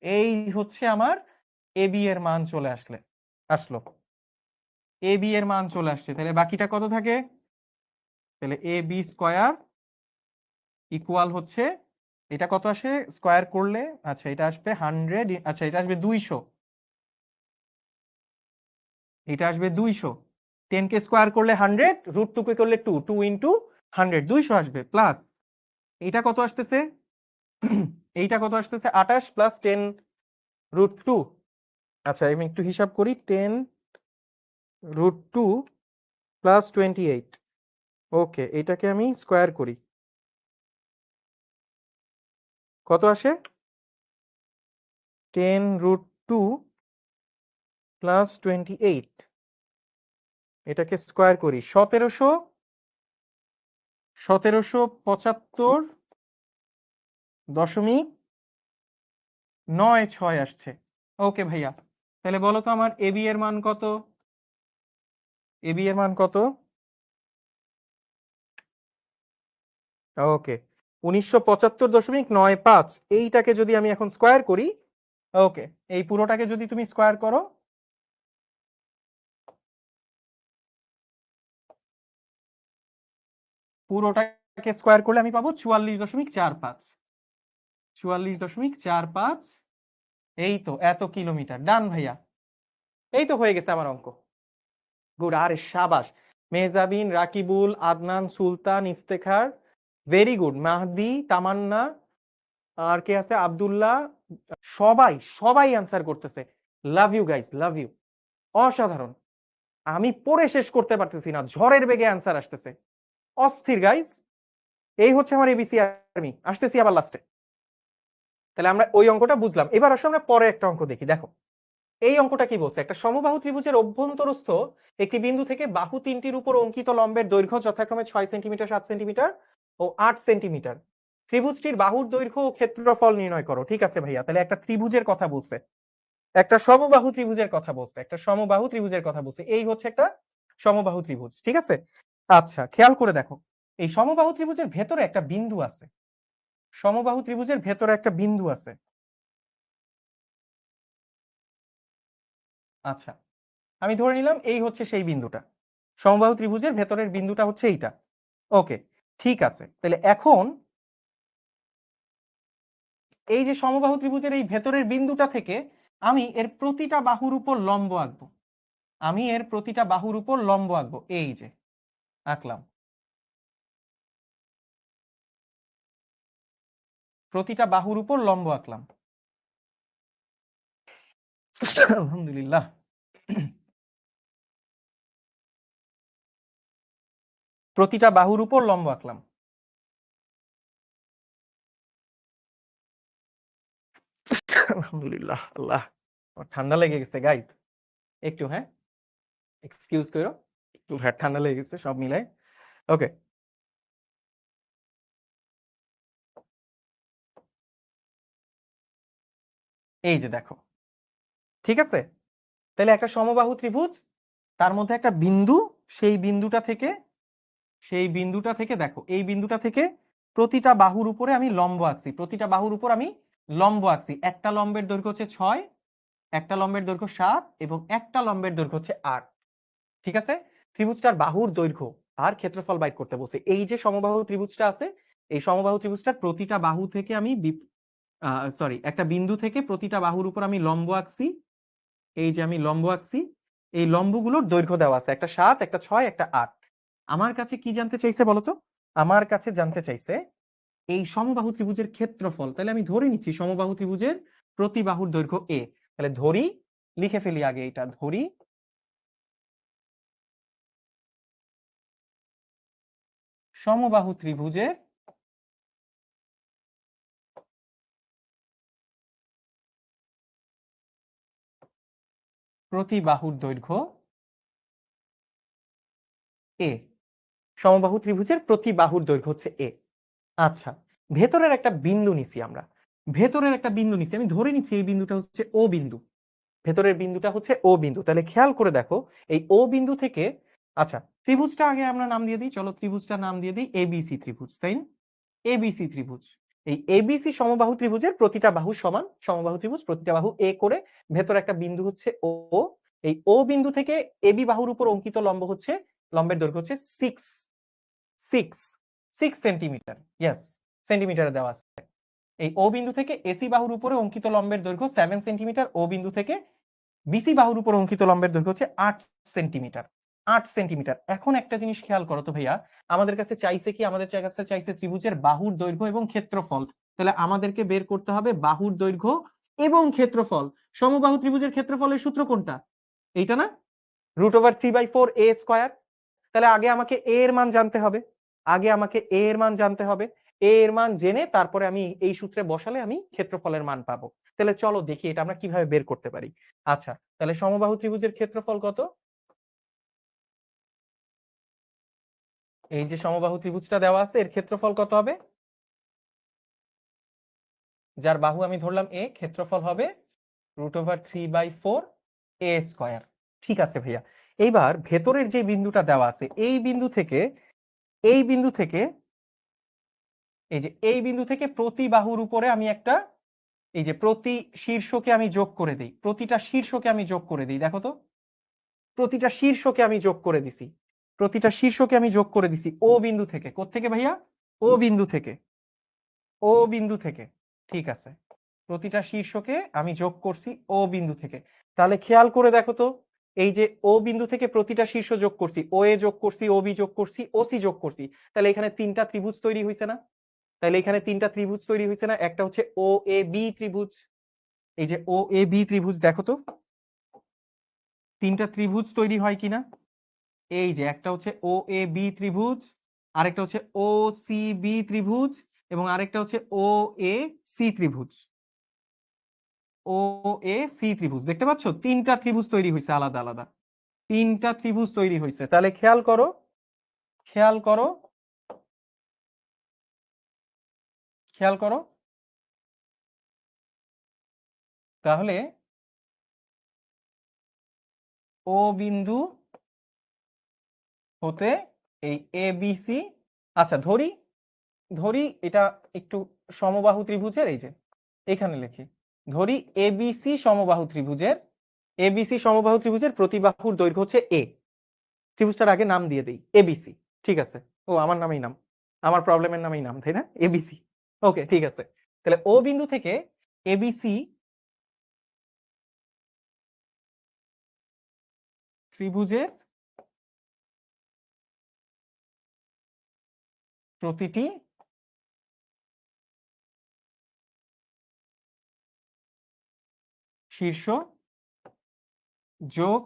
এই হচ্ছে আমার এবি এর মান চলে আসলো, এবি এর মান চলে আসছে। তাহলে বাকিটা কত থাকে, তাহলে এ বি স্কয়ার ইকুয়াল হচ্ছে, এটা কত আসে স্কয়ার করলে, আচ্ছা এটা আসবে 100, আচ্ছা এটা আসবে 200, এটা আসবে 200, 10 কে স্কয়ার করলে 100, √2 কে করলে 2, 2 ইন্টু 100, 200 আসবে প্লাস এইটা কত আসতেছে, এইটা কত আসতেছে 28 প্লাস 10√2। আচ্ছা আমি একটু হিসাব করি, 10√2 প্লাস 28। ওকে, এটাকে আমি স্কয়ার করি, কত আসে, 10√2 প্লাস 28, এটাকে স্কয়ার করি 1775.96 আসছে। ওকে ভাইয়া, তাহলে বলো তো আমার এবি এর মান কত? এবি এর মান কত? ওকে, 1975.95। এইটাকে যদি আমি এখন স্কোয়ার করি, ওকে, এই পুরোটাকে যদি তুমি স্কোয়ার করো, পুরোটাকে স্কোয়ার করলে আমি পাবো 44.45। 44.45, এই তো এত কিলোমিটার। ডান ভাইয়া, এই তো হয়ে গেছে আমার অঙ্ক। গুড, আরে সাবাস। Mehjabin, Rakibul, Adnan, Sultan, Iftekhar, very good. মাহদি, তামান্না, আর কে আছে, আব্দুল্লাহ, সবাই সবাই অ্যান্সার করতেছে। Love you guys, love you. অসাধারণ। আমি পড়ে শেষ করতে পারতেছি না, ঝড়ের বেগে অ্যান্সার আসতেছে। অস্থির গাইস। এই হচ্ছে আমার এবিসি আর্মি। আসতেছি আবার লাস্টে। তাহলে আমরা ওই অঙ্কটা বুঝলাম। এবার আসলে আমরা পরে একটা অঙ্ক দেখি। দেখো এই অঙ্কটা কি বলছে, একটা সমবাহু ত্রিভুজের অভ্যন্তরস্থ একটি বিন্দু থেকে বাহু তিনটির উপর অঙ্কিত লম্বের দৈর্ঘ্য যথাক্রমে 6 সেন্টিমিটার, 7 সেন্টিমিটার ও 8 সেন্টিমিটার। ত্রিভুজটির বাহুর দৈর্ঘ্য ও ক্ষেত্রফল নির্ণয় করো। ঠিক আছে ভাইয়া, তাহলে একটা ত্রিভুজের কথা বলছে, একটা সমবাহু ত্রিভুজের কথা বলছে, একটা সমবাহু ত্রিভুজের কথা বলছে। এই হচ্ছে একটা সমবাহু ত্রিভুজ, ঠিক আছে। আচ্ছা, খেয়াল করে দেখো, এই সমবাহু ত্রিভুজের ভেতরে একটা বিন্দু আছে। সমবাহু ত্রিভুজের ভেতরে একটা বিন্দু আছে। আচ্ছা, আমি ধরে নিলাম এই হচ্ছে সেই বিন্দুটা। সমবাহু ত্রিভুজের ভেতরের বিন্দুটা হচ্ছে এইটা। ওকে, ঠিক আছে। তাহলে এখন এই যে সমবাহু ত্রিভুজের এই ভেতরের বিন্দুটা থেকে আমি এর প্রতিটা বাহুর উপর লম্ব আঁকবো। আমি এর প্রতিটা বাহুর উপর লম্ব আঁকবো। এই যে আঁকলাম, প্রতিটা বাহুর উপর লম্ব আঁকলাম। আলহামদুলিল্লাহ। প্রতিটা বাহুর উপর লম্ব আঁকলাম। আলহামদুলিল্লাহ। আল্লাহ, আমার ঠান্ডা লেগে গেছে গাইজ। একটু, হ্যাঁ, এক্সকিউজ করো, একটু ঠান্ডা লেগে গেছে সব মিলাই। ওকে, এই যে দেখো, ঠিক আছে। তাহলে একটা সমবাহু ত্রিভুজ, তার মধ্যে একটা বিন্দু, সেই বিন্দুটা থেকে, সেই বিন্দুটা থেকে দেখো, এই বিন্দুটা থেকে প্রতিটা বাহুর উপরে আমি লম্ব আঁকছি। প্রতিটা বাহুর উপর আমি লম্ব আঁকছি। একটা লম্বের দৈর্ঘ্য হচ্ছে 6, একটা লম্বের দৈর্ঘ্য 7 এবং একটা লম্বের দৈর্ঘ্য হচ্ছে 8। ঠিক আছে। ত্রিভুজটার বাহুর দৈর্ঘ্য আর ক্ষেত্রফল বাইর করতে বলছে। এই যে সমবাহু ত্রিভুজটা আছে, এই সমবাহু ত্রিভুজটার প্রতিটা বাহু থেকে আমি সরি, একটা বিন্দু থেকে প্রতিটা বাহুর উপর আমি লম্ব আঁকছি। এই যে আমি লম্ব আঁকছি, এই লম্বগুলোর দৈর্ঘ্য দেওয়া আছে, একটা 7, একটা 6, একটা 8। আমার কাছে কি জানতে চাইছে বলতো? আমার কাছে জানতে চাইছে এই সমবাহু ত্রিভুজের ক্ষেত্রফল। তাহলে আমি ধরে নিচ্ছি সমবাহু ত্রিভুজের প্রতি বাহুর দৈর্ঘ্য এ। তাহলে ধরি, লিখে ফেলি আগে, এটা ধরি, সমবাহু ত্রিভুজের প্রতি বাহুর দৈর্ঘ্য এ। সমবাহু ত্রিভুজের প্রতি বাহুর দৈর্ঘ্য হচ্ছে এ। আচ্ছা, ভেতরের একটা বিন্দু নিছি আমরা, ভেতরের একটা বিন্দু নিছি, আমি ধরে নিচ্ছি এই বিন্দুটা হচ্ছে ও বিন্দু। ভেতরের বিন্দুটা হচ্ছে ও বিন্দু। তাহলে খেয়াল করে দেখো, এই ও বিন্দু থেকে, আচ্ছা ত্রিভুজটা আগে আমরা নাম দিয়ে দিই, চলো ত্রিভুজটার নাম দিয়ে দিই এবিসি ত্রিভুজ, তাই না? এবিসি ত্রিভুজ। এই এবিসি সমবাহু ত্রিভুজের প্রতিটা বাহু সমান সমবাহু ত্রিভুজ, প্রতিটা বাহু এ করে, ভেতরে একটা বিন্দু হচ্ছে ও। এই ও বিন্দু থেকে এবি বাহুর উপর অঙ্কিত লম্ব হচ্ছে, লম্বের দৈর্ঘ্য হচ্ছে 6 সেন্টিমিটার। ইয়েস, সেন্টিমিটারে দেওয়া আছে। এই ও বিন্দু থেকে এসি বাহুর উপরে অঙ্কিত লম্বের দৈর্ঘ্য 7 সেন্টিমিটার। ও বিন্দু থেকে বিসি বাহুর উপর অঙ্কিত লম্বের দৈর্ঘ্য হচ্ছে 8 সেন্টিমিটার। 8 সেন্টিমিটার। এখন একটা জিনিস খেয়াল করো তো ভাইয়া, আমাদের কাছে চাইছে কি, আমাদের কাছে চাইছে ত্রিভুজের বাহুর দৈর্ঘ্য এবং ক্ষেত্রফল। তাহলে আমাদেরকে বের করতে হবে বাহুর দৈর্ঘ্য এবং ক্ষেত্রফল। সমবাহু ত্রিভুজের ক্ষেত্রফলের সূত্র কোনটা? এইটা না, √3/4a²। তাহলে আগে আমাকে এ এর মান জানতে হবে, আগে আমাকে এ এর মান জানতে হবে। এ এর মান জেনে তারপরে আমি এই সূত্রে বসালে আমি ক্ষেত্রফলের মান পাবো। তাহলে চলো দেখি এটা আমরা কিভাবে বের করতে পারি। আচ্ছা, তাহলে সমবাহু ত্রিভুজের ক্ষেত্রফল কত? এই যে সমবাহু ত্রিভুজটা দেওয়া আছে, এর ক্ষেত্রফল কত হবে? যার বাহু আমি ধরলাম এ, ক্ষেত্রফল হবে √3/4 এ স্কয়ার। ঠিক আছে ভাইয়া। এইবার ভেতরের যে বিন্দুটা দেওয়া আছে এই বিন্দু থেকে এই বিন্দু থেকে এই যে এই বিন্দু থেকে প্রতি বাহুর উপরে আমি একটা এই যে প্রতি শীর্ষকে আমি যোগ করে দেই, প্রতিটা শীর্ষকে আমি যোগ করে দিই। দেখো তো, প্রতিটা শীর্ষকে আমি যোগ করে দিছি, প্রতিটা শীর্ষকে আমি যোগ করে দিছি ও বিন্দু থেকে। কোত্থেকে ভাইয়া? ও বিন্দু থেকে, ও বিন্দু থেকে। ঠিক আছে, প্রতিটা শীর্ষকে আমি যোগ করছি ও বিন্দু থেকে। তাহলে খেয়াল করে দেখো তো, এই যে ও বিন্দু থেকে প্রতিটা শীর্ষ যোগ করছি, ও এ যোগ করছি, ও বি যোগ করছি, ও সি যোগ করছি, তাহলে এখানে তিনটা ত্রিভুজ তৈরি হয়েছে না? তাহলে এখানে তিনটা ত্রিভুজ তৈরি হয়েছে না? একটা হচ্ছে ও এ বি ত্রিভুজ। এই যে ও এ বি ত্রিভুজ, দেখো তো তিনটা ত্রিভুজ তৈরি হয় কিনা। এই যে একটা হচ্ছে ও এ বি ত্রিভুজ, আরেকটা হচ্ছে ও সি বি ত্রিভুজ, এবং আরেকটা হচ্ছে ও এ সি ত্রিভুজ। ও এ সি ত্রিভুজ, দেখতে পাচ্ছ তিনটা ত্রিভুজ তৈরি হয়েছে আলাদা আলাদা, তিনটা ত্রিভুজ তৈরি হয়েছে। তাহলে খেয়াল করো, খেয়াল করো, খেয়াল করো, তাহলে ও বিন্দু হতে এই এ বি সি, আচ্ছা ধরি, ধরি এটা একটু সমবাহু ত্রিভুজের, এই যে এখানে লিখি, ধরি এবিসি সমবাহু ত্রিভুজের, এবিসি সমবাহু ত্রিভুজের প্রতি বাহুর দৈর্ঘ্য হচ্ছে এ। ত্রিভুজটার আগে নাম দিয়ে দেই এবিসি। ঠিক আছে, ও আমার নামেই নাম, আমার প্রবলেমের নামেই নাম, তাই না? এবিসি। ওকে ঠিক আছে। তাহলে ও বিন্দু থেকে এবিসি ত্রিভুজের প্রতিটি শীর্ষ যোগ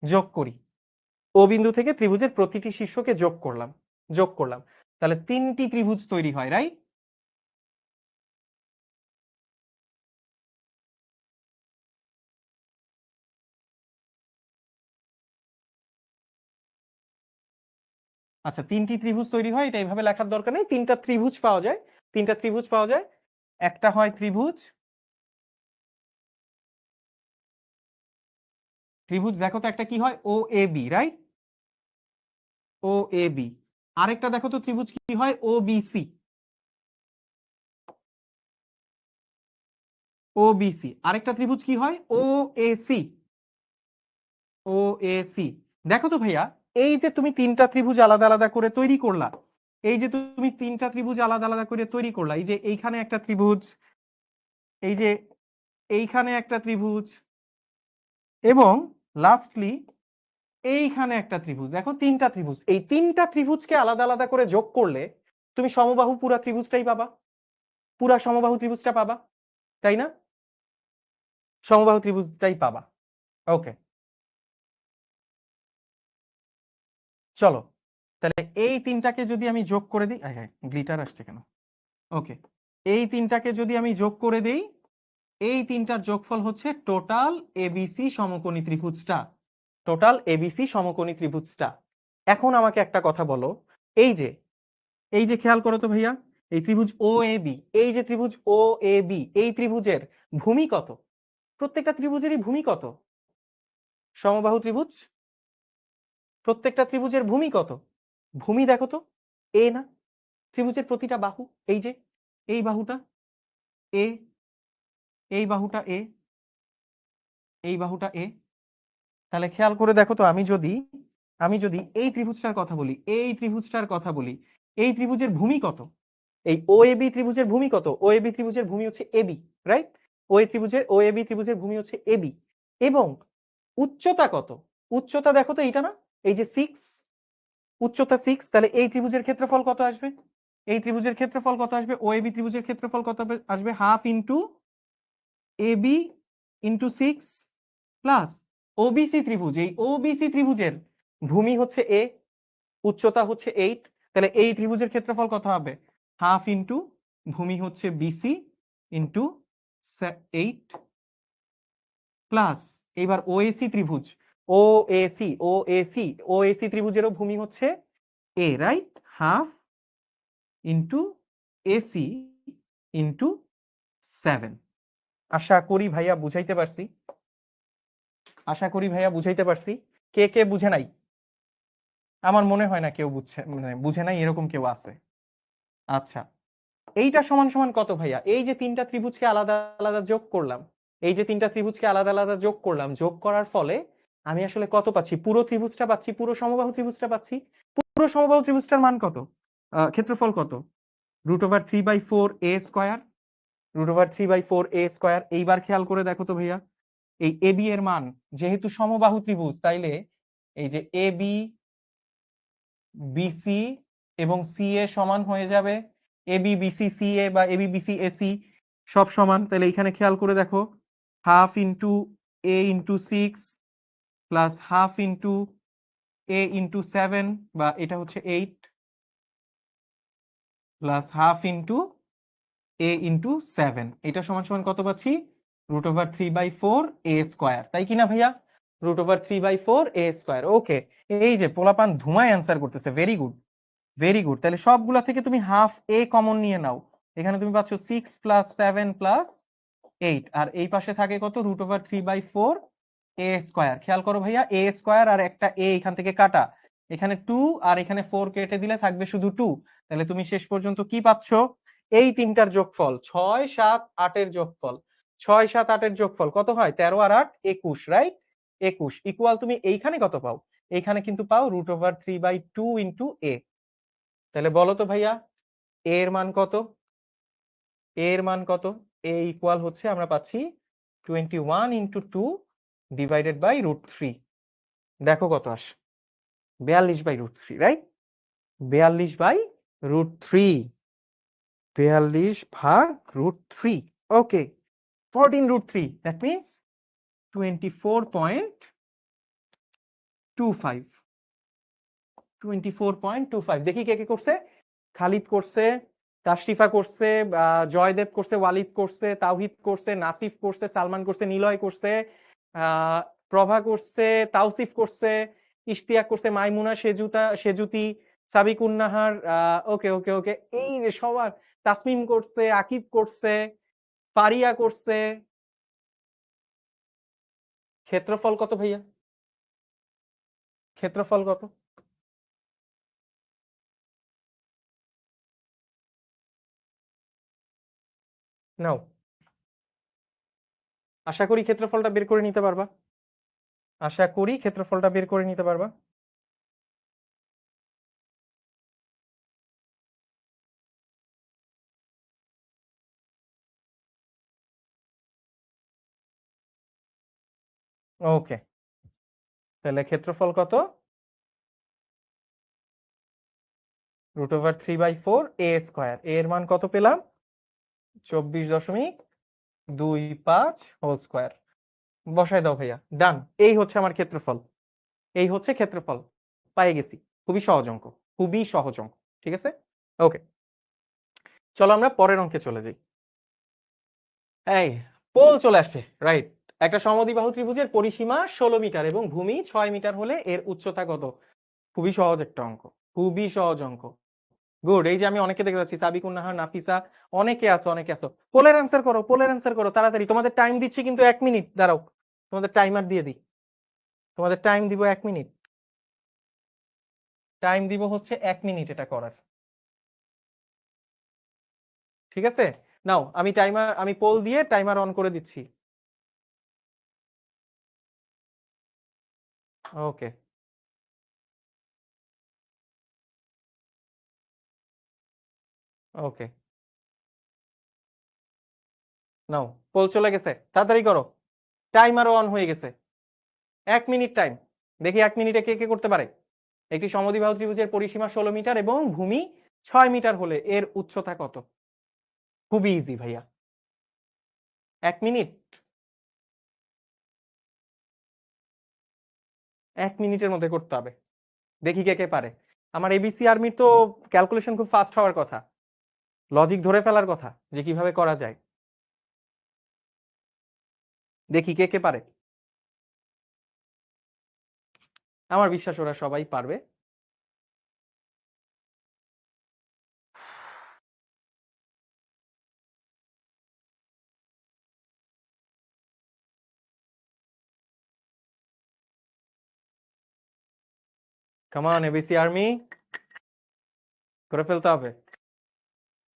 যোগ করি। ও বিন্দু থেকে ত্রিভুজের প্রতিটি শীর্ষকে যোগ করলাম, যোগ করলাম, তাহলে তিনটি ত্রিভুজ তৈরি হয়, রাইট? আচ্ছা, তিনটি ত্রিভুজ তৈরি হয়, এটা এইভাবে লেখার দরকার নেই, তিনটা ত্রিভুজ পাওয়া যায়, তিনটা ত্রিভুজ পাওয়া যায়। একটা হয় ত্রিভুজ, ত্রিভুজ দেখো তো একটা কি হয়, ও A B, right? O A B. আরেকটা দেখো তো ত্রিভুজ কি হয়, ও বি সি, ও বি সি। আরেকটা ত্রিভুজ কি হয়, ও A C, O A C. দেখো তো ভাইয়া, এই যে তুমি তিনটা ত্রিভুজ আলাদা আলাদা করে তৈরি করলা, এই যে তুমি তিনটা ত্রিভুজ আলাদা আলাদা করে তৈরি করলা, এই যে এইখানে একটা ত্রিভুজ, এই যে এইখানে একটা ত্রিভুজ, এবং লাস্টলি এইখানে একটা ত্রিভুজ। দেখো তিনটা ত্রিভুজ, এই তিনটা ত্রিভুজকে আলাদা আলাদা করে যোগ করলে তুমি সমবাহু পুরা ত্রিভুজটাই পাবা, পুরা সমবাহু ত্রিভুজটা পাবা, তাই না? সমবাহু ত্রিভুজটাই পাবা। ওকে, চলো তাহলে এই তিনটাকে যদি আমি যোগ করে দিই, হ্যাঁ গ্লিটার আসছে কেন? ওকে, এই তিনটাকে যদি আমি যোগ করে দেই, এই তিনটার যোগফল হচ্ছে টোটাল এবিসি সমকোণী ত্রিভুজটা, টোটাল এবিসি সমকোণী ত্রিভুজটা। এখন আমাকে একটা কথা বলো, এই যে এই যে খেয়াল করো তো ভাইয়া, এই ত্রিভুজ ও এ বি, এই যে ত্রিভুজ ও এ বি, এই ত্রিভুজের ভূমি কত? প্রত্যেকটা ত্রিভুজেরই ভূমি কত? সমবাহু ত্রিভুজ, প্রত্যেকটা ত্রিভুজের ভূমি কত? ভূমি দেখো তো, এ না? ত্রিভুজের প্রতিটা বাহু, এই যে এই বাহুটা এ, এই বাহুটা এ, এই বাহুটা এ। তাহলে খেয়াল করে দেখো তো, আমি যদি এই ত্রিভুজটার কথা বলি, এই ত্রিভুজটার কথা বলি, এই ত্রিভুজের ভূমি কত? এই ও এ বি ত্রিভুজের ভূমি কত? ও এ বি ত্রিভুজের ভূমি হচ্ছে AB, right? O A B ত্রিভুজের ভূমি হচ্ছে এবি, এবং উচ্চতা কত? উচ্চতা দেখো তো, এইটা না, এই যে 6, উচ্চতা 6। তাহলে এই ত্রিভুজের ক্ষেত্রফল কত আসবে? এই ত্রিভুজের ক্ষেত্রফল কত আসবে? ও এ বি ত্রিভুজের ক্ষেত্রফল কত আসবে? Half into A B into 6 plus OBC ত্রিভুজ, এই ওবিসি ত্রিভুজের ভূমি হচ্ছে এ, উচ্চতা হচ্ছে 8, তাহলে এই ত্রিভুজের ক্ষেত্রফল কত হবে? হাফ ইন্টু ভূমি হচ্ছে বিসি ইন্টু 8 প্লাস, এইবার ওএসি ত্রিভুজ, ওএসি ত্রিভুজেরও ভূমি হচ্ছে A, right? Half into A C into 7। আশা করি ভাইয়া বুঝাইতে পারছি। আশা করি ভাইয়া বুঝাইতে পারছি। কে কে বুঝে নাই? আমার মনে হয় না কেউ বুঝছে, মানে বুঝে নাই এরকম কেউ আছে। আচ্ছা, এইটা সমান সমান কত ভাইয়া? এই যে তিনটা ত্রিভুজকে আলাদা আলাদা যোগ করলাম, এই যে তিনটা ত্রিভুজকে আলাদা আলাদা যোগ করলাম, যোগ করার ফলে আমি আসলে কত পাচ্ছি? পুরো ত্রিভুজটা পাচ্ছি, পুরো সমবাহু ত্রিভুজটা পাচ্ছি। পুরো সমবাহু ত্রিভুজটার মান কত? ক্ষেত্রফল কত? √3/4 a²। √3/4 a²। এইবার খেয়াল করে দেখো তো ভাইয়া, এই এ বি এর মান, যেহেতু সমবাহু ত্রিভুজ তাইলে এই যে এ বি, বিসি এবং সি এ সমান হয়ে যাবে এ বি বিসি সি এ, বা এ বি বিসি এসি সব সমান। তাহলে এখানে খেয়াল করে দেখো, হাফ ইন্টু এ ইন্টু 6 প্লাস হাফ ইন্টু এ ইন্টু 7, বা এটা হচ্ছে 8, প্লাস হাফ ইন্টু এ ইন্টু 7, এটা সমান সমান কত পাচ্ছি? √3/4 a², তাই কিনা ভাইয়া? √3/4 a²। ওকে, এই যে পোলাপান ধুমায় অ্যান্সার করতেছে, ভেরি গুড, ভেরি গুড। তাহলে সবগুলা থেকে তুমি হাফ এ কমন নিয়ে নাও। এখানে তুমি পাচ্ছ 6 প্লাস 7 প্লাস 8, আর এই পাশে থাকে কত? √3/4 a²। খেয়াল করো ভাইয়া, a² আর একটা এ এখান থেকে কাটা, এখানে 2 আর এখানে 4 কেটে দিলে থাকবে শুধু 2। তাহলে তুমি শেষ পর্যন্ত কি পাচ্ছ? এই তিনটার যোগফল 6, 7, 8 এর যোগফল, 6, 7, 8 এর যোগফল কত হয়? 13 আর 8 21, রাইট? 21 ইকুয়াল তুমি এইখানে কত পাও? এইখানে কিন্তু পাও √3/2 ইন্টু এ। তাহলে বলো তো ভাইয়া, এ এর মান কত? এ এর মান কত? এ ইকুয়াল হচ্ছে আমরা পাচ্ছি 21 ইন্টু 2 ডিভাইডেড বাই √3। দেখো কত আসে? 42/√3, রাইট? 42/√3, 42/√3। Okay, 14√3, that means 24.25। 24.25। দেখি কে কে করছে। খালিদ করছে, তাশরিফা করছে, জয়দেব করছে, ওয়ালিদ করছে, তাওহিদ করছে, নাসিফ করছে, সালমান করছে, নিলয় করছে, আহ প্রভা করছে, তাওসিফ করছে, ইশতিয়াক করছে, মাইমুনা, সেজুতি, সাবিকুন নাহার, ওকে ওকে ওকে, এই যে সবার, তাসমিম করছে, আকিব করছে, ফারিয়া করছে। ক্ষেত্রফল কত ভাইয়া? ক্ষেত্রফল কত? নাও, আশা করি ক্ষেত্রফলটা বের করে নিতে পারবা। আশা করি ক্ষেত্রফলটা বের করে নিতে পারবা। ওকে, তাহলে ক্ষেত্রফল কত? √3/4 এর মান কত পেলাম? 24.25 হোল স্কোয়ার। বসায় দাও ভাইয়া, ডান। এই হচ্ছে আমার ক্ষেত্রফল, এই হচ্ছে ক্ষেত্রফল, পাই গেছি। খুবই সহজ অঙ্ক, খুবই সহজ অঙ্ক। ঠিক আছে, ওকে, চলো আমরা পরের অঙ্কে চলে যাই। এই পোল চলে আসছে, রাইট? একটা সমদ্বিবাহু ত্রিভুজের পরিসীমা 16 মিটার এবং ভূমি 6 মিটার হলে এর উচ্চতা কত? খুবই সহজ একটা অঙ্ক, খুবই সহজ অঙ্ক। গুড, এই যে আমি অনেকে দেখতে পাচ্ছি, সাবিকুন নাহার, নাফিসা, অনেকে আছো, অনেকে আছো। পোলের অ্যান্সার করো, পোলের অ্যান্সার করো তাড়াতাড়ি। তোমাদের টাইম দিচ্ছি কিন্তু 1 মিনিট, দাঁড়াও, তোমাদের টাইমার দিয়ে দিই। তোমাদের টাইম দিব 1 মিনিট, টাইম দিব হচ্ছে 1 মিনিট এটা করার। ঠিক আছে, নাও আমি টাইমার, আমি পোল দিয়ে টাইমার অন করে দিচ্ছি। ওকে, ওকে, নাও, পোল চলে গেছে, তাড়াতাড়ি করো। টাইমারও অন হয়ে গেছে। 1 মিনিট টাইম, দেখি 1 মিনিটে কে কে করতে পারে। একটি সমদ্বিবাহু ত্রিভুজের পরিসীমা 16 মিটার এবং ভূমি 6 মিটার হলে এর উচ্চতা কত? খুবই ইজি ভাইয়া, 1 মিনিট, 1 মিনিটের মধ্যে করতে হবে। দেখি কে কে পারে। আমার এবিসি আর্মির তো ক্যালকুলেশন খুব ফাস্ট হওয়ার কথা, লজিক ধরে ফেলার কথা যে কিভাবে করা যায়। দেখি কে কে পারে। আমার বিশ্বাস ওরা সবাই পারবে। কাম অন এবিসি আর্মি, করে ফেলতে হবে,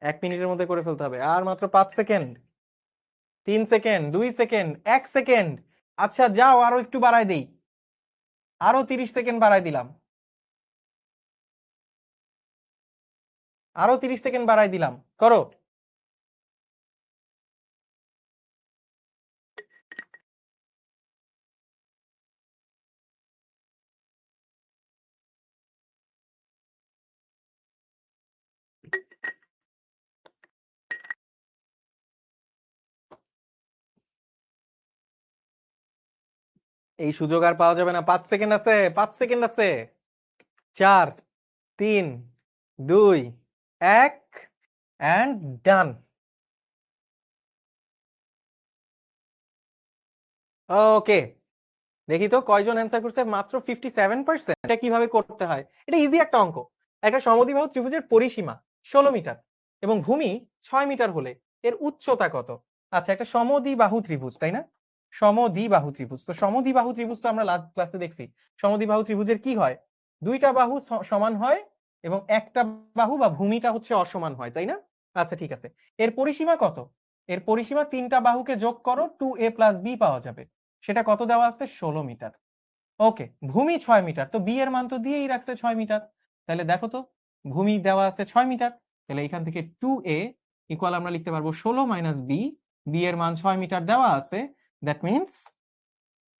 1 মিনিটের মধ্যে করে ফেলতে হবে। আর মাত্র 5 সেকেন্ড, 3 সেকেন্ড, 2 সেকেন্ড, 1 সেকেন্ড। আচ্ছা যাও, আরো একটু বাড়াই দিই, আরো 30 সেকেন্ড বাড়াই দিলাম, আরো 30 সেকেন্ড বাড়াই দিলাম, করো। এই সুযোগ আর পাওয়া যাবে না, 5 সেকেন্ড আছে, 5 সেকেন্ড আছে। 4, 3, 2, 1 অ্যান্ড ডান। ওকে, দেখি তো কয়জন অ্যান্সার করছে, মাত্র 57%। এটা কিভাবে করতে হয়? এটা ইজি একটা অঙ্ক। একটা সমদ্বিবাহু ত্রিভুজের পরিসীমা 16 মিটার এবং ভূমি 6 মিটার হলে এর উচ্চতা কত? আচ্ছা, একটা সমদ্বিবাহু ত্রিভুজ, তাই না? সমদ্বিবাহু ত্রিভুজ, তো সমদ্বিবাহু ত্রিভুজ তো আমরা লাস্ট ক্লাসে দেখছি। সমদ্বিবাহু ত্রিভুজের কি হয়? দুইটা বাহু সমান হয় এবং একটা বাহু বা ভূমিটা হচ্ছে অসমান হয়, তাই না? আচ্ছা ঠিক আছে, এর পরিসীমা কত? এর পরিসীমা তিনটা বাহুকে যোগ করো, 2a + b পাওয়া যাবে। সেটা কত দেওয়া আছে? 16 মিটার। ওকে, ভূমি 6 মিটার, তো বি এর মান তো দিয়েই রাখছে 6 মিটার। তাহলে দেখো তো, ভূমি দেওয়া আছে 6 মিটার, তাহলে এখান থেকে 2a ইকুয়াল আমরা লিখতে পারবো 16 মাইনাস বি। বি এর মান 6 মিটার দেওয়া আছে, দ্যাট মিনস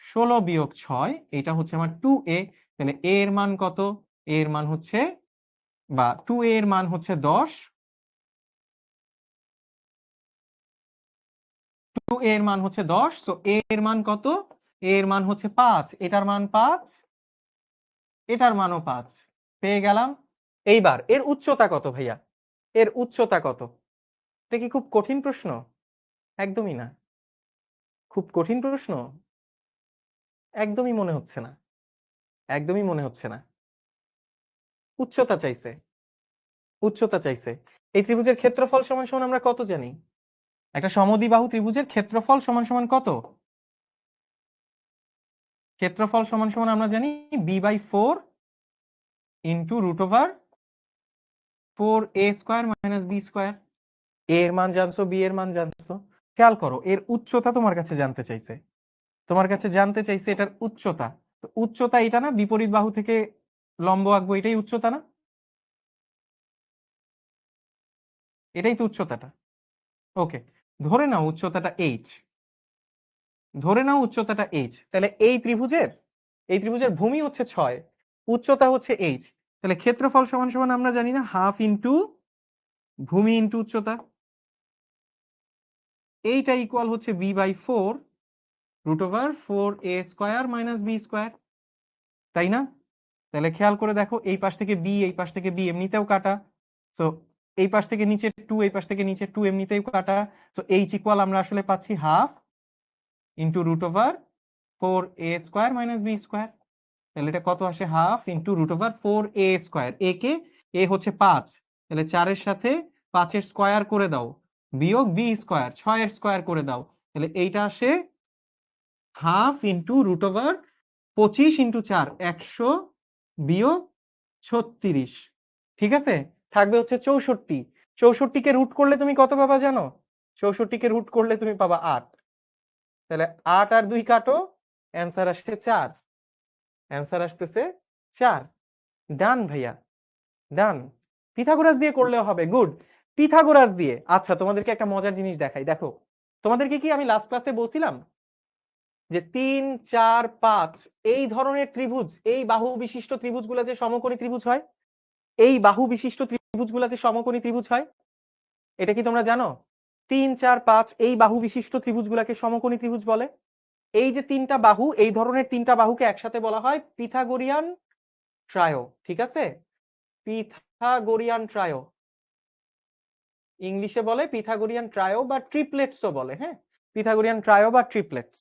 16 বিয়োগ 6, এটা হচ্ছে আমার 2a। তাহলে a এর মান কত? a এর মান হচ্ছে, বা 2a এর মান হচ্ছে 10, 2a এর মান হচ্ছে 10, সো a এর মান কত? a এর মান হচ্ছে 5, এটার মান 5, এটার মানও 5, পেয়ে গেলাম। এইবার এর উচ্চতা কত ভাইয়া? এর উচ্চতা কত? এটা কি খুব কঠিন প্রশ্ন? একদমই না। খুব কঠিন প্রশ্ন? একদমই মনে হচ্ছে না, একদমই মনে হচ্ছে না। উচ্চতা চাইছে, উচ্চতা চাইছে। এই ত্রিভুজের ক্ষেত্রফল সমান সমান আমরা কত জানি? একটা সমদ্বিবাহু ত্রিভুজের ক্ষেত্রফল সমান সমান কত? ক্ষেত্রফল সমান সমান আমরা জানি b/4 into √4a² - b²। a এর মান জানছো, b এর মান জানছো, খেয়াল করো এর উচ্চতা তোমার কাছে জানতে চাইছে, তোমার কাছে জানতে চাইছে এটার উচ্চতা। তো উচ্চতা এটা না, বিপরীত বাহু থেকে লম্ব আঁকবো, এটাই উচ্চতা না? এটাই তো উচ্চতাটা। ওকে, ধরে নাও উচ্চতাটা h, ধরে নাও উচ্চতাটা h। তাহলে এই ত্রিভুজের ভূমি হচ্ছে 6, উচ্চতা হচ্ছে h। তাহলে ক্ষেত্রফল সমান সমান আমরা জানি না, হাফ ইন্টু ভূমি ইন্টু উচ্চতা। এইটা ইকুয়াল হচ্ছে b/4 √4a² - b², তাই না? তাহলে খেয়াল করে দেখো, এই পাশ থেকে বি, এই পাশ থেকে বি এমনিতেও কাটা, সো এই পাশ থেকে নিচে 2, এই পাশ থেকে নিচে 2 এমনিতেও কাটা, সো এইচ ইকুয়াল আমরা আসলে পাচ্ছি হাফ ইন্টু √4a² - b²। তাহলে এটা কত আসে? Half into √4a²। এ কে, এ হচ্ছে 5, তাহলে 4 এর সাথে 5 এর স্কয়ার করে দাও, বিয়োগ b², 6 এর স্কয়ার করে দাও, তাহলে এইটা আসে হাফ ইন্টু √25 ইন্টু 4, 100 বিয়োগ 36। ঠিক আছে, থাকবে হচ্ছে 64। 64 কে রুট করলে তুমি কত পাবা জানো? 64 কে রুট করলে তুমি পাবা 8। তাহলে 8 আর 2 কাটো, অ্যান্সার আসছে 4, অ্যান্সার আসতেছে 4। ডান ভাইয়া, ডান। পিথাগোরাস দিয়ে করলেও হবে, গুড। পিথাগোরাস দিয়ে। আচ্ছা, তোমাদেরকে একটা মজার জিনিস দেখাই, দেখো। তোমাদেরকে কি আমি লাস্ট ক্লাসে বলছিলাম যে 3, 4, 5 এই ধরনের ত্রিভুজ, এই বাহু বিশিষ্ট ত্রিভুজগুলো যে সমকোণী ত্রিভুজ হয়, এই বাহু বিশিষ্ট ত্রিভুজগুলো যে সমকোণী ত্রিভুজ হয়, এটা কি তোমরা জানো? 3, 4, 5 এই বাহু বিশিষ্ট ত্রিভুজগুলোকে সমকোণী ত্রিভুজ বলে। এই যে তিনটা বাহু, এই ধরনের তিনটা বাহুকে একসাথে বলা হয় পিথাগোরিয়ান ট্রায়ো, ঠিক আছে? পিথাগোরিয়ান ট্রায়ো, ইংলিশে বলে পিথাগোরিয়ান ট্রায়ো বা ট্রিপলেটসও বলে, হ্যাঁ, পিথাগোরিয়ান ট্রায়ো বা ট্রিপলেটস।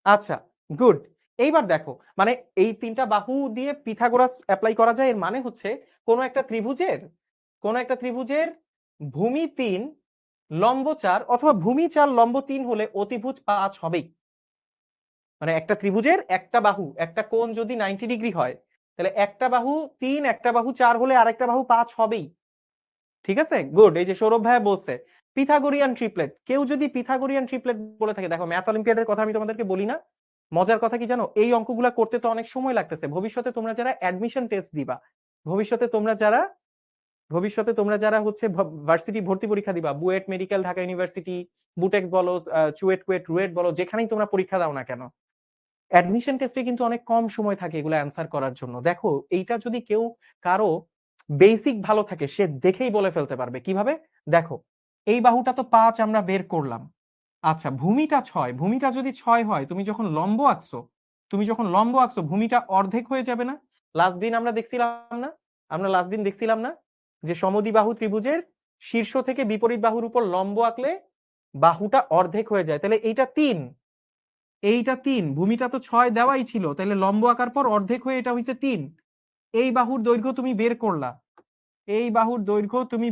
আচ্ছা, গুড। এইবার দেখো, মানে এই তিনটা বাহু দিয়ে পিথাগোরাস অ্যাপ্লাই করা যায়, এর মানে হচ্ছে কোন একটা ত্রিভুজের ভূমি 3, লম্ব 4, অথবা ভূমি 4 লম্ব 3 হলে অতিভুজ 5 হবেই। মানে একটা ত্রিভুজের একটা বাহু, একটা কোণ যদি 90 ডিগ্রি হয়, তাহলে একটা বাহু 3, একটা বাহু 4 হলে আরেকটা বাহু 5 হবেই। ঠিক আছে, গুড। এই যে সৌরভ ভাইয়া বলছে পিথাগোরিয়ান ট্রিপলেট। কেউ যদি পিথাগোরিয়ান ট্রিপলেট বলে থাকে, দেখো ম্যাথ অলিম্পিয়াডের কথা আমি তোমাদেরকে বলি না, মজার কথা কি জানো, এই অঙ্কগুলা করতে তো অনেক সময় লাগতেছে। ভবিষ্যতে তোমরা যারা অ্যাডমিশন টেস্ট দিবা, ভবিষ্যতে তোমরা যারা হচ্ছে ভার্সিটি ভর্তি পরীক্ষা দিবা, বুয়েট মেডিকেল, ঢাকা ইউনিভার্সিটি, বুটেক্স বলো, চুয়েট, কুয়েট, রুয়েট বলো, যেখানেই তোমরা পরীক্ষা দাও না কেন, অ্যাডমিশন টেস্টে কিন্তু অনেক কম সময় থাকে এগুলো অ্যান্সার করার জন্য। দেখো এইটা যদি কেউ কারো বেসিক ভালো থাকে, সে দেখেই বলে ফেলতে পারবে। কিভাবে? দেখো, এই বাহুটা তো 5 আমরা বের করলাম। আচ্ছা, ভূমিটা 6, ভূমিটা যদি 6 হয়, তুমি যখন লম্ব আঁকছো ভূমিটা অর্ধেক হয়ে যাবে না? লাস্ট দিন আমরা দেখছিলাম না, যে সমদ্বিবাহু ত্রিভুজের শীর্ষ থেকে বিপরীত বাহুর উপর লম্ব আঁকলে বাহুটা অর্ধেক হয়ে যায়। তাহলে এইটা 3, ভূমিটা তো 6 দেওয়াই ছিল, তাহলে লম্ব আঁকার পর অর্ধেক হয়ে এটা হইছে 3। এই বাহুর দৈর্ঘ্য তুমি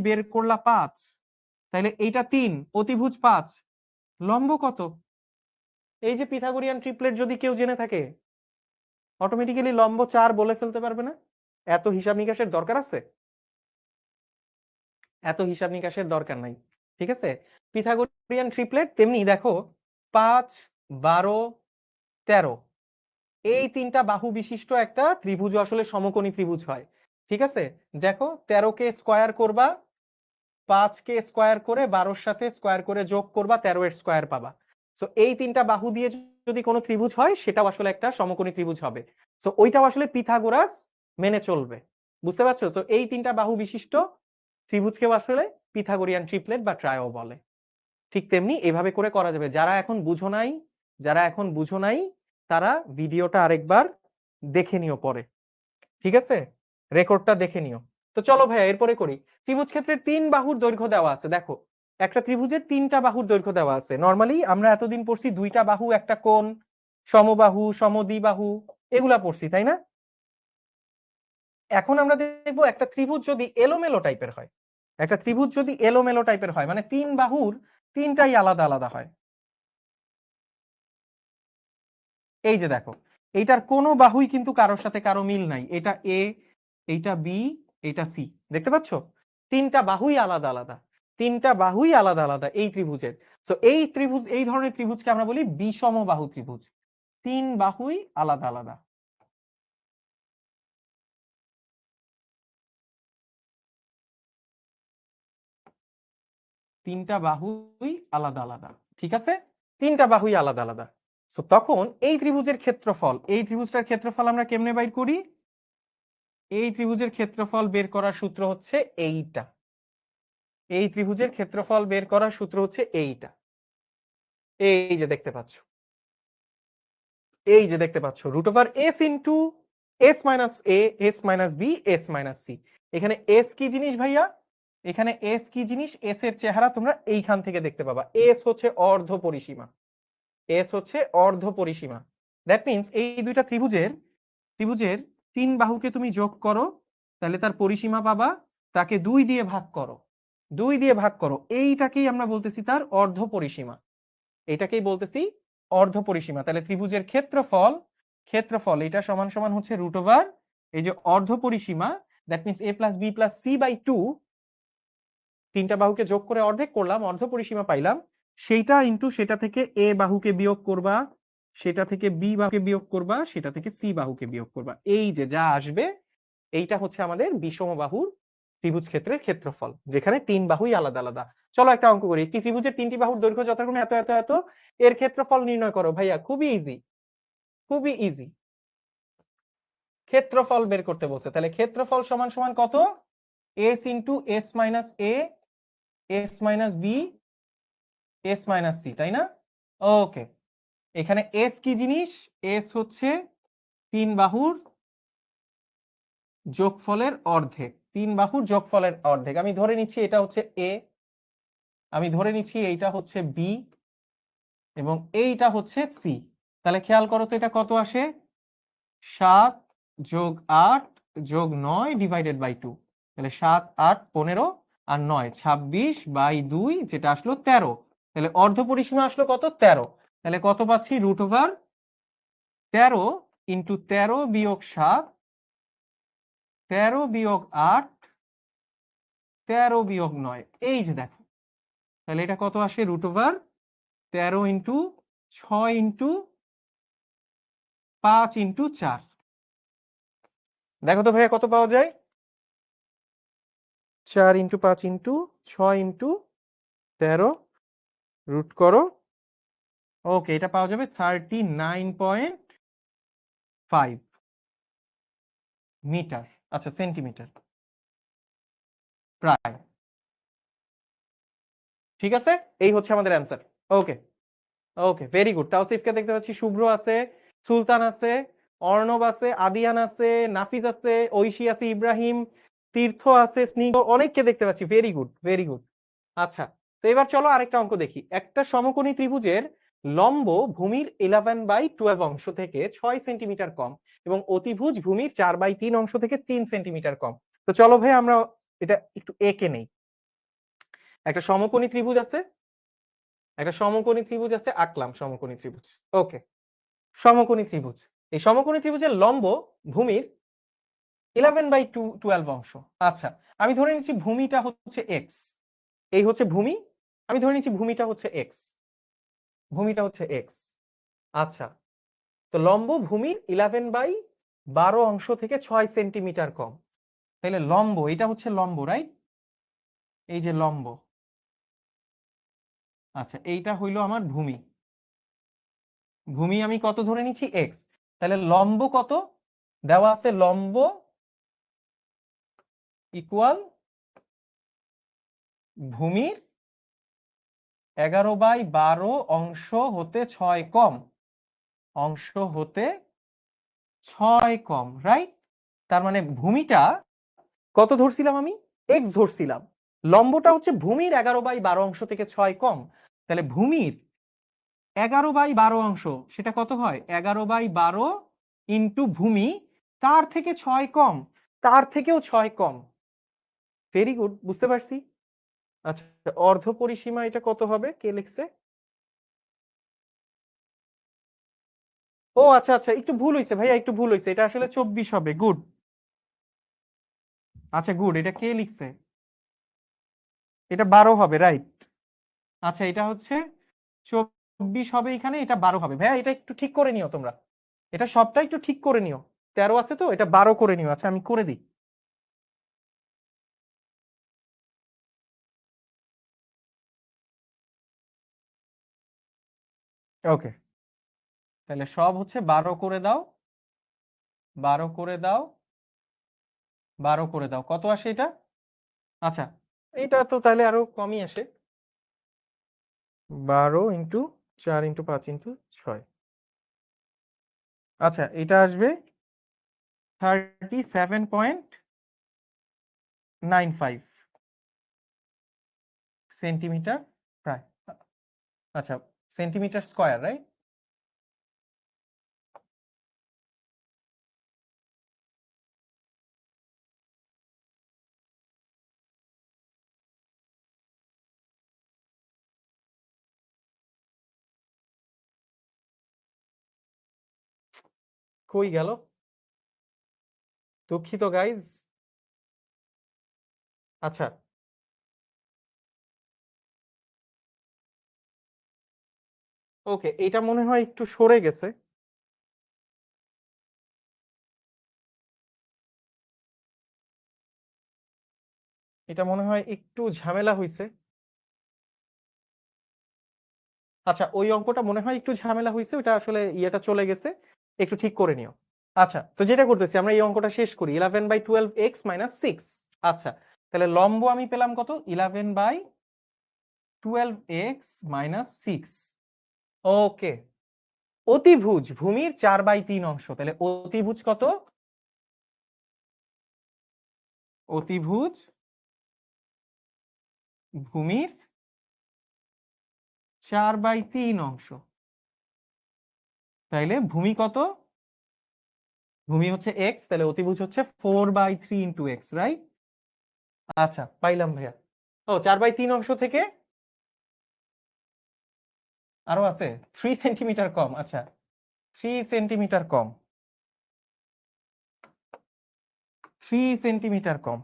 বের করলা, 5, তাহলে এইটা 3, অতিভুজ 5, লম্ব কত? এই যে পিথাগোরিয়ান ট্রিপলেট যদি কেউ জেনে থাকে, অটোমেটিক্যালি লম্ব 4 বলে ফেলতে পারবে না? এত হিসাব নিকাশের দরকার আছে? এত হিসাব নিকাশের দরকার নাই। ঠিক আছে, পিথাগোরিয়ান ট্রিপলেট তেমনি দেখো 5, 12, 13, এই তিনটা বাহু বিশিষ্ট একটা ত্রিভুজ আসলে সমকোণী ত্রিভুজ হয়। ঠিক আছে, দেখো 13 কে স্কয়ার করবা, 5 কে স্কয়ার করে 12-র সাথে স্কয়ার করে যোগ করবা, 13 এর স্কয়ার পাবা। সো এই তিনটা বাহু দিয়ে যদি কোনো ত্রিভুজ হয়, সেটাও আসলে একটা সমকোণী ত্রিভুজ হবে। সো ওইটাও আসলে পিথাগোরাস মেনে চলবে। বুঝতে পারছো? সো এই তিনটা বাহু বিশিষ্ট ত্রিভুজকেও আসলে পিথাগোরিয়ান ট্রিপলেট বা ট্রায়ো বলে। ঠিক তেমনি এভাবে করে করা যাবে। যারা এখন বুঝো নাই তারা ভিডিওটা আরেকবার দেখে নিও পরে। ঠিক আছে, রেকর্ডটা দেখে নিও। তো চলো ভাইয়া এরপরে করি। ত্রিভুজ ক্ষেত্রের 3 বাহুর দৈর্ঘ্য দেওয়া আছে। দেখো, একটা ত্রিভুজের 3টা বাহুর দৈর্ঘ্য দেওয়া আছে। নরমালি আমরা এতদিন পড়ছি 2টা বাহু, একটা কোণ, সমবাহু, সমদ্বিবাহু, এগুলা পড়ছি, তাই না? এখন আমরা দেখবো একটা ত্রিভুজ যদি এলোমেলো টাইপের হয়, মানে 3 বাহুর 3টাই আলাদা আলাদা হয়। এই যে দেখো, এইটার কোনো বাহুই কিন্তু কারোর সাথে কারো মিল নাই। এটা এ, এইটা বি, এইটা সি, দেখতে পাচ্ছ? 3টা বাহুই আলাদা আলাদা, এই ত্রিভুজের। তো এই ধরনের ত্রিভুজকে আমরা বলি বিষমবাহু ত্রিভুজ। 3 বাহুই আলাদা আলাদা। তিনটা বাহুই আলাদা আলাদা, ঠিক আছে, 3টা বাহুই আলাদা আলাদা। তো তখন এই ত্রিভুজের ক্ষেত্রফল, এই ত্রিভুজটার ক্ষেত্রফল আমরা কেমনে বাইর করি? এই ত্রিভুজের ক্ষেত্রফল বের করার সূত্র হচ্ছে এইটা। এই ত্রিভুজের ক্ষেত্রফল বের করার সূত্র হচ্ছে এইটা। এই যে দেখতে পাচ্ছ, root over S into S minus A, S minus B, S minus C. এখানে এস কি জিনিস ভাইয়া? এস এর চেহারা তোমরা এইখান থেকে দেখতে পাবা। এস হচ্ছে অর্ধ পরিসীমা, দ্যাট মিনস এই দুইটা ত্রিভুজের 3 বাহুকে তুমি যোগ করো, তাহলে তার পরিসীমা পাবা। তাকে 2 দিয়ে ভাগ করো, এইটাকেই আমরা বলতেছি তার অর্ধ পরিসীমা। তাহলে ত্রিভুজের ক্ষেত্রফল এটা সমান সমান হচ্ছে রুট ওভার এই যে অর্ধ পরিসীমা, that means a plus B plus C by 2। 3টা বাহুকে যোগ করে অর্ধেক করলাম, অর্ধ পরিসীমা পাইলাম। সেইটা ইন্টু সেটা থেকে এ বাহুকে বিয়োগ করবা, সেটা থেকে বি বাহুকে বিয়োগ করবা, সেটা থেকে সি বাহুকে বিয়োগ করবা। এই যে যা আসবে, এইটা হচ্ছে আমাদের বিষমবাহুর ত্রিভুজ ক্ষেত্রের ক্ষেত্রফল, যেখানে 3 বাহুই আলাদা আলাদা। চলো একটা অঙ্ক করি। একটি ত্রিভুজের 3টি বাহুর দৈর্ঘ্য যথাক্রমে এত এত এত, এর ক্ষেত্রফল নির্ণয় করো। ভাইয়া খুবই ইজি, ক্ষেত্রফল বের করতে বলছে। তাহলে ক্ষেত্রফল সমান সমান কত? S into S minus A, S minus B, S minus C, তাই না? ওকে, এখানে এস কি জিনিস? এস হচ্ছে 3 বাহুর যোগফলের অর্ধেক, আমি ধরে নিচ্ছি এটা হচ্ছে এ, আমি ধরে নিচ্ছি এইটা হচ্ছে বি, এবং এইটা হচ্ছে সি। তাহলে খেয়াল করো তো এটা কত আসে? 7 যোগ 8 যোগ 9 ডিভাইডেড বাই 2। তাহলে 7, 8, 15 আর 9, 26 বাই 2, যেটা আসলো 13। তাহলে অর্ধ পরিসীমা আসলো কত? 13। তাহলে কত পাচ্ছি? রুট ওভার 13 ইন্টু 13 বিয়োগ 7 13 বিয়োগ 8, 13 বিয়োগ 9, এই যে দেখো, তাহলে এটা কত আসে? √13 ইন্টু 6 ইন্টু 5 ইন্টু 4। দেখো তো ভাইয়া কত পাওয়া যায়? 4 ইন্টু 5 ইন্টু 6 ইন্টু 13, রুট করো। ওকে, এটা পাওয়া যাবে 39.5 মিটার, আচ্ছা সেন্টিমিটার প্রায়। ঠিক আছে, এই হচ্ছে আমাদের অ্যান্সার। ওকে ওকে, ভেরি গুড। তাওসিফকে দেখতে পাচ্ছি, শুভ্র আছে, সুলতান আছে, অর্ণব আছে, আদিয়ান আছে, নাফিস আছে, ঐশী আছে, ইব্রাহিম, তীর্থ আছে, স্নিগ্ধ, অনেককে দেখতে পাচ্ছি। Very good very good. আচ্ছা, তো এবার চলো আরেকটা অঙ্ক দেখি। একটা সমকোণী ত্রিভুজের লম্ব ভূমির 11/12 অংশ থেকে 6 সেন্টিমিটার কম এবং অতিভুজ ভূমির 4/3 অংশ থেকে 3 সেন্টিমিটার কম। তো চলো ভাই আমরা এটা একটু এঁকে নেই। একটা সমকোণী ত্রিভুজ আছে, আঁকলাম সমকোণী ত্রিভুজ। ওকে, সমকোণী ত্রিভুজ, এই সমকোণী ত্রিভুজের লম্ব ভূমির 11/12 অংশ। আচ্ছা, আমি ধরে নিচ্ছি ভূমিটা হচ্ছে এক্স, এই হচ্ছে ভূমি, আমি ধরে নিচ্ছি ভূমিটা হচ্ছে এক্স। আচ্ছা, তো লম্ব ভূমির 11/12 অংশ থেকে 6 সেন্টিমিটার কম, তাহলে লম্ব, এটা হচ্ছে লম্ব, রাইট? এই যে লম্ব, আচ্ছা এইটা হইলো আমার ভূমি। ভূমি আমি কত ধরে নিচ্ছি? এক্স। তাহলে লম্ব কত দেওয়া আছে? লম্ব ইকুয়াল ভূমির 11/12 অংশ হতে 6 কম, অংশ হতে 6 কম, রাইট? তার মানে ভূমিটা কত ধরছিলাম আমি? এক্স ধরছিলাম। লম্বটা হচ্ছে ভূমির 11/12 অংশ থেকে 6 কম, তাহলে ভূমির 11/12 অংশ, সেটা কত হয়? 11/12 ইন্টু ভূমি, তার থেকে 6 কম, তার থেকেও 6 কম। ভেরি গুড, বুঝতে পারছি। আচ্ছা, অর্ধ পরিসীমা এটা কত হবে? কে লিখছে? ও আচ্ছা আচ্ছা, একটু ভুল হয়েছে ভাইয়া, একটু ভুল হয়েছে, এটা আসলে 24 হবে। গুড, আচ্ছা গুড, এটা কে লিখছে? এটা 12 হবে, রাইট? আচ্ছা, এটা হচ্ছে 24 হবে এখানে, এটা 12 হবে। ভাইয়া এটা একটু ঠিক করে নিও তোমরা, এটা সবটা একটু ঠিক করে নিও। 13 আছে তো, এটা 12 করে নিও। আচ্ছা, আমি করে দিই। ওকে, তাহলে সব হচ্ছে 12 করে দাও, 12 করে দাও, 12 করে দাও, কত আসে এটা? আচ্ছা, এটা তো তাহলে আরো কমই আসে, 12 ইন্টু 4 ইন্টু 5 ইন্টু 6। আচ্ছা, এটা আসবে 37.95 সেন্টিমিটার প্রায়। আচ্ছা, সেন্টিমিটার স্কয়ার, রাইট? কই গেল? দুঃখিত গাইজ। আচ্ছা, ওকে, এটা মনে হয় একটু সরে গেছে। এটা মনে হয় একটু ঝামেলা হইছে। আচ্ছা, ওই অঙ্কটা মনে হয় একটু ঝামেলা হইছে, ওটা আসলে ইয়েটা চলে গেছে, একটু ঠিক করে নিও। আচ্ছা, তো যেটা করতেছি আমরা, এই অঙ্কটা শেষ করি। 11/12 x - 6। আচ্ছা, তাহলে লম্ব আমি পেলাম কত? 11/12 x - 6। ওকে, অতিভুজ ভূমির 4/3 অংশ, তাহলে অতিভুজ কত? অতিভুজ ভূমির 4/3 অংশ, তাইলে ভূমি কত? ভূমি হচ্ছে এক্স, তাহলে অতিভুজ হচ্ছে 4/3 ইন্টু এক্স, রাইট? আচ্ছা, পাইলাম ভাইয়া। ও, 4/3 অংশ থেকে আরো আছে 3 সেন্টিমিটার কম। আচ্ছা, 3 সেন্টিমিটার কম, 3 সেন্টিমিটার কম।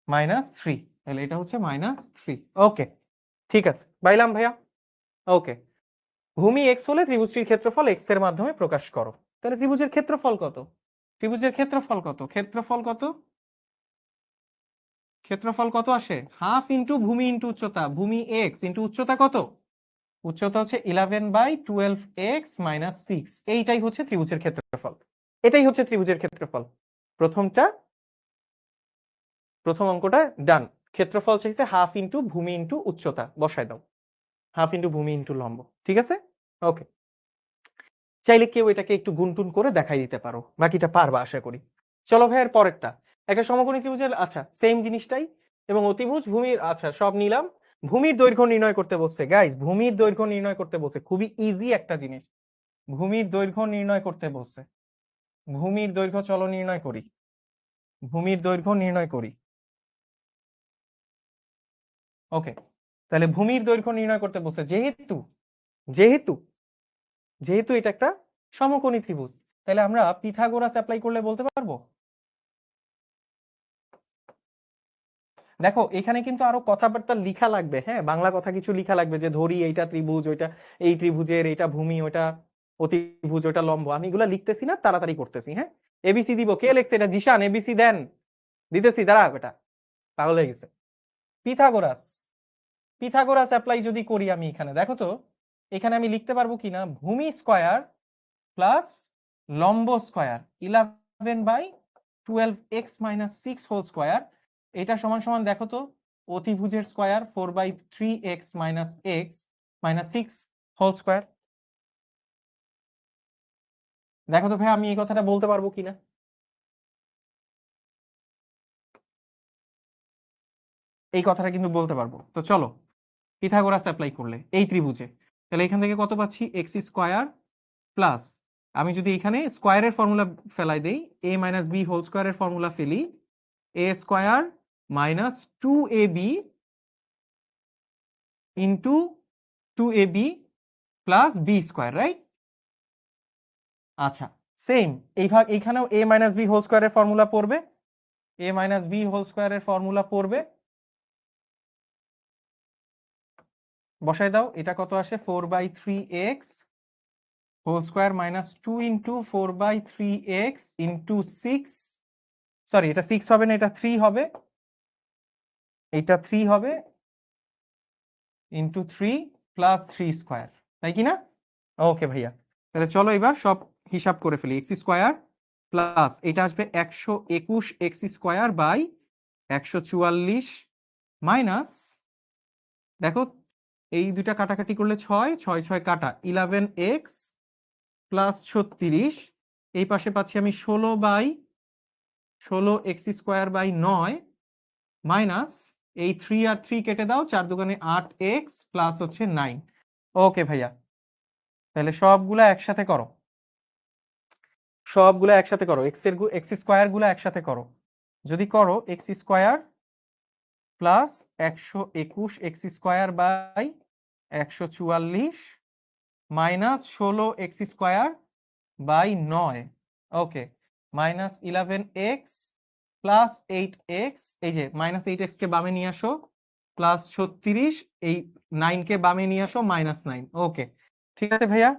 -3, তাহলে এটা হচ্ছে -3। ওকে, ঠিক আছে, পাইলাম ভাইয়া। ওকে, ভূমি x হলে ত্রিভুজটির ক্ষেত্রফল x এর মাধ্যমে প্রকাশ করো। তাহলে ত্রিভুজের ক্ষেত্রফল কত? ত্রিভুজের ক্ষেত্রফল কত? ক্ষেত্রফল কত? ক্ষেত্রফল কত আসে? হাফ ইন্টু ভূমি ইন্টু উচ্চতা। ভূমি x ইন্টু উচ্চতা কত? উচ্চতা হচ্ছে 11/12x - 6। এইটাই হচ্ছে ত্রিভুজের ক্ষেত্রফল। এটাই হচ্ছে ত্রিভুজের ক্ষেত্রফল। প্রথমটা, প্রথম অঙ্কটা ডান। ক্ষেত্রফল চাইছে হাফ ইন্টু ভূমি ইন্টু উচ্চতা, বসায় দাও। হাফ ইন্টু ভূমি ইন্টু লম্ব, ঠিক আছে? ওকে, চাইলে কেউ এটাকে একটু গুনটুন করে দেখাই দিতে পারো, বাকিটা পারবা আশা করি। চলো ভাই, এর পরেরটা একটা সমকোণী ত্রিভুজের, আচ্ছা সেম জিনিসটাই, এবং অতিভুজ ভূমির, আচ্ছা সব নিলাম। ভূমির দৈর্ঘ্য নির্ণয় করতে বলছে গাইস, ভূমির দৈর্ঘ্য নির্ণয় করতে বলছে, খুবই ইজি একটা জিনিস। ভূমির দৈর্ঘ্য নির্ণয় করতে বলছে। ভূমির দৈর্ঘ্য চলো নির্ণয় করি। ভূমির দৈর্ঘ্য নির্ণয় করি। ওকে, তাহলে ভূমির দৈর্ঘ্য নির্ণয় করতে বলছে, যেহেতু যেহেতু যেহেতু এটা একটা সমকোণী ত্রিভুজ, তাহলে আমরা পিথাগোরাস অ্যাপ্লাই করলে বলতে পারবো। দেখো এখানে কিন্তু আরো কথাবার্তা লিখা লাগবে, হ্যাঁ, বাংলা কথা কিছু লিখা লাগবে, যে ধরি এইটা ত্রিভুজ, ওইটা এই ত্রিভুজের, এইটা ভূমি, ওইটা অতিভুজ, ওইটা লম্ব। আমি এগুলা লিখতেছি না, তাড়াতাড়ি করতেছি। হ্যাঁ, এবিসি দিব। কে লেখছে এটা? জিশান, এবিসি দেন। দিতেছি, দাঁড়া বেটা, পাগল হয়ে গেছে। পিথাগোরাস, পিথাগোরাস অ্যাপ্লাই যদি করি আমি এখানে, দেখো তো এখানে আমি লিখতে পারবো কিনা, ভূমি স্কয়ার প্লাস লম্ব স্কয়ার 11/12x - 6 হোল স্কয়ার, এটা সমান সমান দেখো তো, অতিভুজের square 4/3x - x - 6 whole square. দেখো তো ভাই, আমি এই কথাটা বলতে পারবো কিনা। এই কথাটা কিন্তু বলতে পারবো। তো চলো, পিথাগোরাস অ্যাপ্লাই করলে এই ত্রিভুজে, তাহলে এখান থেকে কত পাচ্ছি? এক্স স্কয়ার প্লাস, আমি যদি এখানে স্কয়ারের ফর্মুলা ফেলাই দেই, a - b হোল স্কয়ারের ফর্মুলা ফেলি, a square minus 2ab into 2ab plus B square, right? আচ্ছা, সেম এই ভাগ, এইখানেও a - b হোল স্কয়ারের ফর্মুলা পড়বে, a - b হোল স্কয়ারের ফর্মুলা পড়বে, বসাই দাও। এটা কত আসে? 4/3x whole square minus 2 into 4/3x into 6, sorry এটা 6 হবে না, এটা 3 হবে, এটা 3 হবে, ইন্টু 3 প্লাস 3 স্কয়ার, তাই কি না? ওকে ভাইয়া, তাহলে চলো এবার সব হিসাব করে ফেলি। এক্স স্কয়ার প্লাস এটা আসবে 121 এক্স স্কয়ার বাই 144 মাইনাস, দেখো এই দুইটা কাটাকাটি করলে 6 6 6 কাটা, 11x প্লাস 36, এই পাশে পাচ্ছি আমি 16 এক্স স্কয়ার বাই 9 মাইনাস, এই 3 আর 3 কেটে দাও, 4 দুগুণে 8x প্লাস হচ্ছে 9। ওকে ভাইয়া, তাহলে সবগুলা একসাথে করো, সবগুলা একসাথে করো, এক্স স্কয়ার গুলা একসাথে করো। যদি করো X square plus 121 X square by 144 minus 16 X square by 9, okay, minus 11x plus 8x, এই যে -8x কে বামে নিয়ে আসো, প্লাস 36, এই 9 কে বামে নিয়ে আসো, -9। ওকে, ঠিক আছে ভাইয়া,